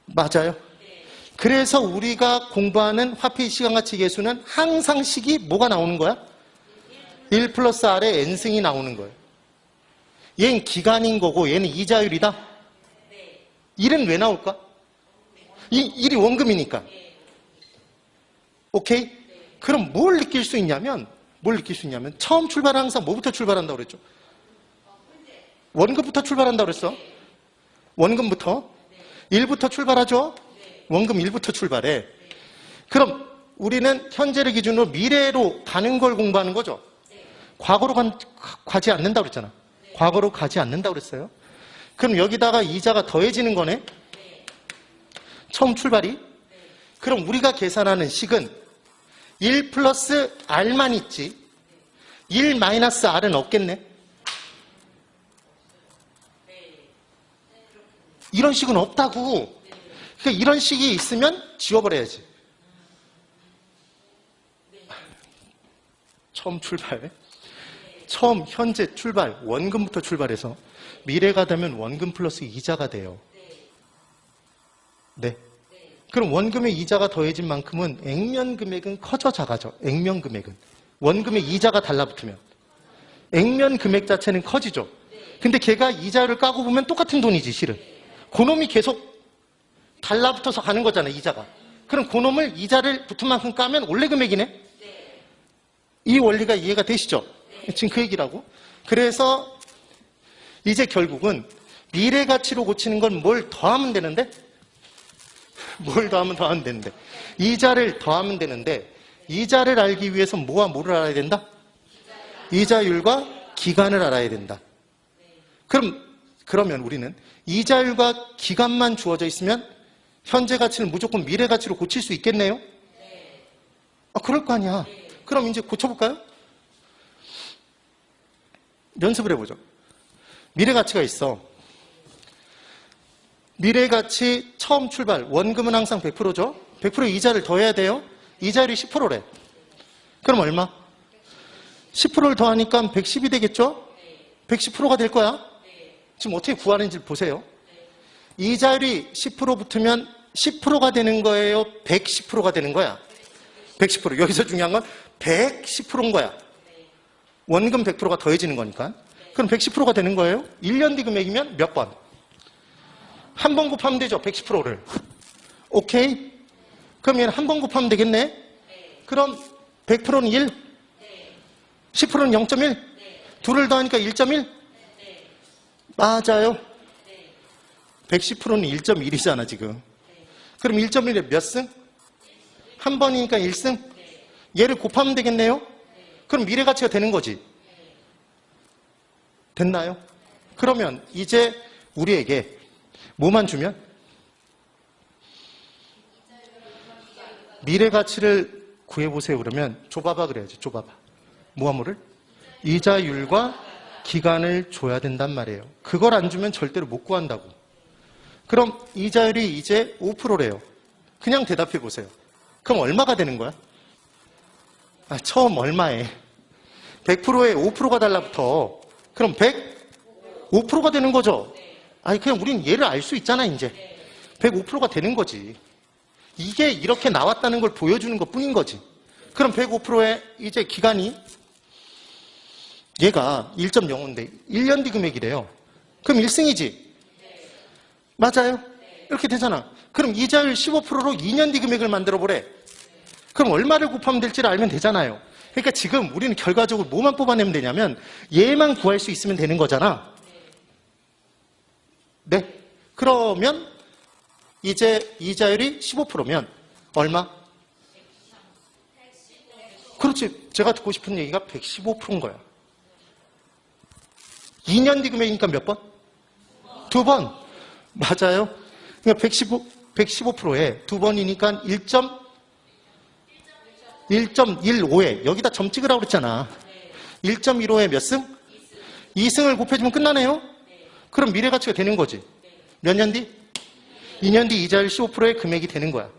맞아요. 그래서 우리가 공부하는 화폐 시간가치 계수는 항상 식이 뭐가 나오는 거야? 1 플러스 R의 N승이 나오는 거예요. 얘는 기간인 거고 얘는 이자율이다? 1은 왜 나올까? 1이 원금이니까. 오케이? 그럼 뭘 느낄 수 있냐면 처음 출발은 항상 뭐부터 출발한다고 그랬죠? 원금부터 출발한다고 그랬어. 원금부터. 1부터 출발하죠? 원금 1부터 출발해. 그럼 우리는 현재를 기준으로 미래로 가는 걸 공부하는 거죠? 과거로 가지 않는다고 그랬잖아. 과거로 가지 않는다고 그랬어요. 그럼 여기다가 이자가 더해지는 거네? 처음 출발이? 그럼 우리가 계산하는 식은 1 플러스 R만 있지 1 마이너스 R은 없겠네? 이런 식은 없다고. 그러니까 이런 식이 있으면 지워버려야지. 처음 출발. 처음 현재 출발. 원금부터 출발해서 미래가 되면 원금 플러스 이자가 돼요. 네. 그럼 원금의 이자가 더해진 만큼은 액면 금액은 커져 작아져? 액면 금액은. 원금의 이자가 달라붙으면. 액면 금액 자체는 커지죠. 근데 걔가 이자를 까고 보면 똑같은 돈이지 실은. 그놈이 계속 달라붙어서 가는 거잖아 이자가. 그럼 그놈을 이자를 붙은 만큼 까면 원래 금액이네? 이 원리가 이해가 되시죠? 지금 그 얘기라고. 그래서 이제 결국은 미래 가치로 고치는 건 뭘 더하면 되는데? 뭘 더하면 되는데? 이자를 더하면 되는데 이자를 알기 위해서 뭐와 뭐를 알아야 된다? 이자율과 기간을 알아야 된다. 그러면 우리는 이자율과 기간만 주어져 있으면 현재 가치는 무조건 미래 가치로 고칠 수 있겠네요? 그럴 거 아니야. 그럼 이제 고쳐볼까요? 연습을 해보죠. 미래 가치가 있어. 미래 가치 처음 출발. 원금은 항상 100%죠? 100% 이자를 더해야 돼요? 이자율이 10%래. 그럼 얼마? 10%를 더하니까 110이 되겠죠? 110%가 될 거야. 지금 어떻게 구하는지 보세요. 이자율이 10% 붙으면 10%가 되는 거예요? 110%가 되는 거야? 110%. 여기서 중요한 건 110%인 거야. 원금 100%가 더해지는 거니까. 그럼 110%가 되는 거예요? 1년 뒤 금액이면 몇 번? 한 번 곱하면 되죠, 110%를. 오케이? 그럼 얘는 한 번 곱하면 되겠네? 그럼 100%는 1? 10%는 0.1? 둘을 더하니까 1.1? 맞아요. 110%는 1.1이잖아 지금. 그럼 1.1에 몇 승? 한 번이니까 1승? 얘를 곱하면 되겠네요? 그럼 미래가치가 되는 거지. 됐나요? 그러면 이제 우리에게 뭐만 주면? 미래가치를 구해보세요 그러면 좁아봐 그래야지. 좁아봐. 뭐와 뭐를? 이자율과 기간을 줘야 된단 말이에요. 그걸 안 주면 절대로 못 구한다고. 그럼 이자율이 이제 5%래요. 그냥 대답해 보세요. 그럼 얼마가 되는 거야? 처음 얼마에? 100%에 5%가 달라붙어. 그럼 105%가 되는 거죠? 그냥 우린 얘를 알 수 있잖아 이제. 105%가 되는 거지. 이게 이렇게 나왔다는 걸 보여주는 것 뿐인 거지. 그럼 105%에 이제 기간이 얘가 1.05인데 1년 뒤 금액이래요. 그럼 1승이지? 맞아요? 이렇게 되잖아. 그럼 이자율 15%로 2년 뒤 금액을 만들어 보래. 그럼 얼마를 곱하면 될지를 알면 되잖아요. 그러니까 지금 우리는 결과적으로 뭐만 뽑아내면 되냐면 얘만 구할 수 있으면 되는 거잖아. 네. 그러면 이제 이자율이 15%면 얼마? 그렇지. 제가 듣고 싶은 얘기가 115%인 거야. 2년 뒤 금액이니까 몇 번? 2번. 맞아요. 그러니까 115%에 2번이니까 1.15에 여기다 점 찍으라고 그랬잖아. 1.15에 몇 승? 2승을 곱해주면 끝나네요. 그럼 미래가치가 되는 거지. 몇 년 뒤? 2년 뒤 이자율 15%의 금액이 되는 거야.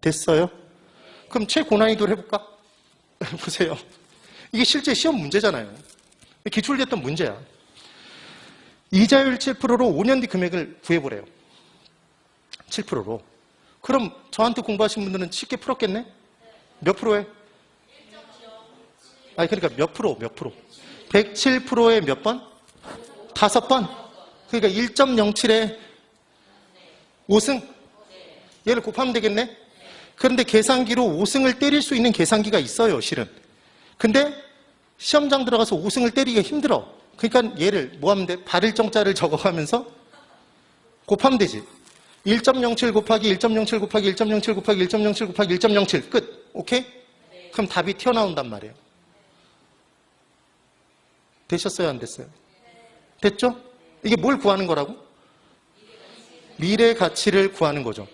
됐어요? 그럼 최고난이도를 해볼까? 보세요. 이게 실제 시험 문제잖아요. 기출됐던 문제야. 이자율 7%로 5년 뒤 금액을 구해보래요. 7%로. 그럼 저한테 공부하신 분들은 쉽게 풀었겠네? 몇 프로에? 아니, 그러니까 몇 프로? 107%에 몇 번? 5번. 그러니까 1.07에 5승? 얘를 곱하면 되겠네? 그런데 계산기로 5승을 때릴 수 있는 계산기가 있어요, 실은. 근데 시험장 들어가서 5승을 때리기가 힘들어. 그러니까 얘를 뭐 하면 돼? 발을 정자를 적어가면서 곱하면 되지. 1.07 곱하기 1.07 곱하기 1.07 곱하기 1.07 곱하기 1.07 끝. 오케이? 그럼 답이 튀어나온단 말이에요. 되셨어요? 안 됐어요? 됐죠? 이게 뭘 구하는 거라고? 미래 가치를 구하는 거죠.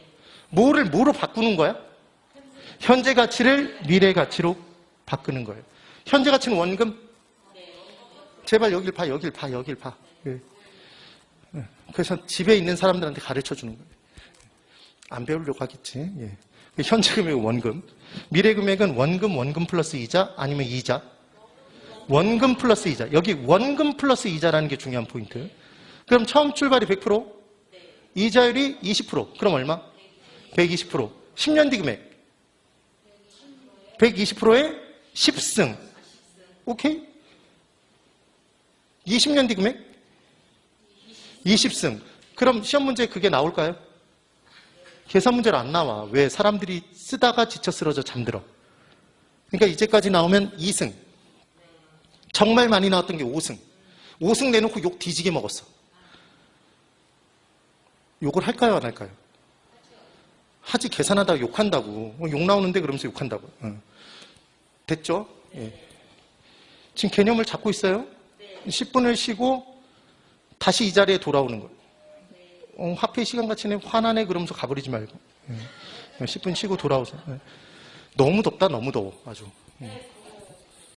뭐로 바꾸는 거야? 현재 가치를 미래 가치로 바꾸는 거예요. 현재 가치는 원금? 제발 여길 봐. 예. 그래서 집에 있는 사람들한테 가르쳐 주는 거예요. 안 배우려고 하겠지. 예. 현재 금액은 원금. 미래 금액은 원금 플러스 이자 아니면 이자? 원금 플러스 이자. 여기 원금 플러스 이자라는 게 중요한 포인트. 그럼 처음 출발이 100%? 이자율이 20%. 그럼 얼마? 120%. 10년 뒤 금액. 120%에 10승. 오케이? 20년 뒤 금액? 20승. 그럼 시험 문제에 그게 나올까요? 계산 문제로 안 나와. 왜? 사람들이 쓰다가 지쳐 쓰러져 잠들어. 그러니까 이제까지 나오면 2승. 정말 많이 나왔던 게 5승. 5승 내놓고 욕 뒤지게 먹었어. 욕을 할까요? 안 할까요? 하지. 계산하다가 욕한다고. 욕 나오는데 그러면서 욕한다고. 됐죠? 예. 지금 개념을 잡고 있어요? 10분을 쉬고 다시 이 자리에 돌아오는 거예요. 하필 시간같이 화나네 그러면서 가버리지 말고 10분 쉬고 돌아오세요. 너무 덥다. 너무 더워. 아주.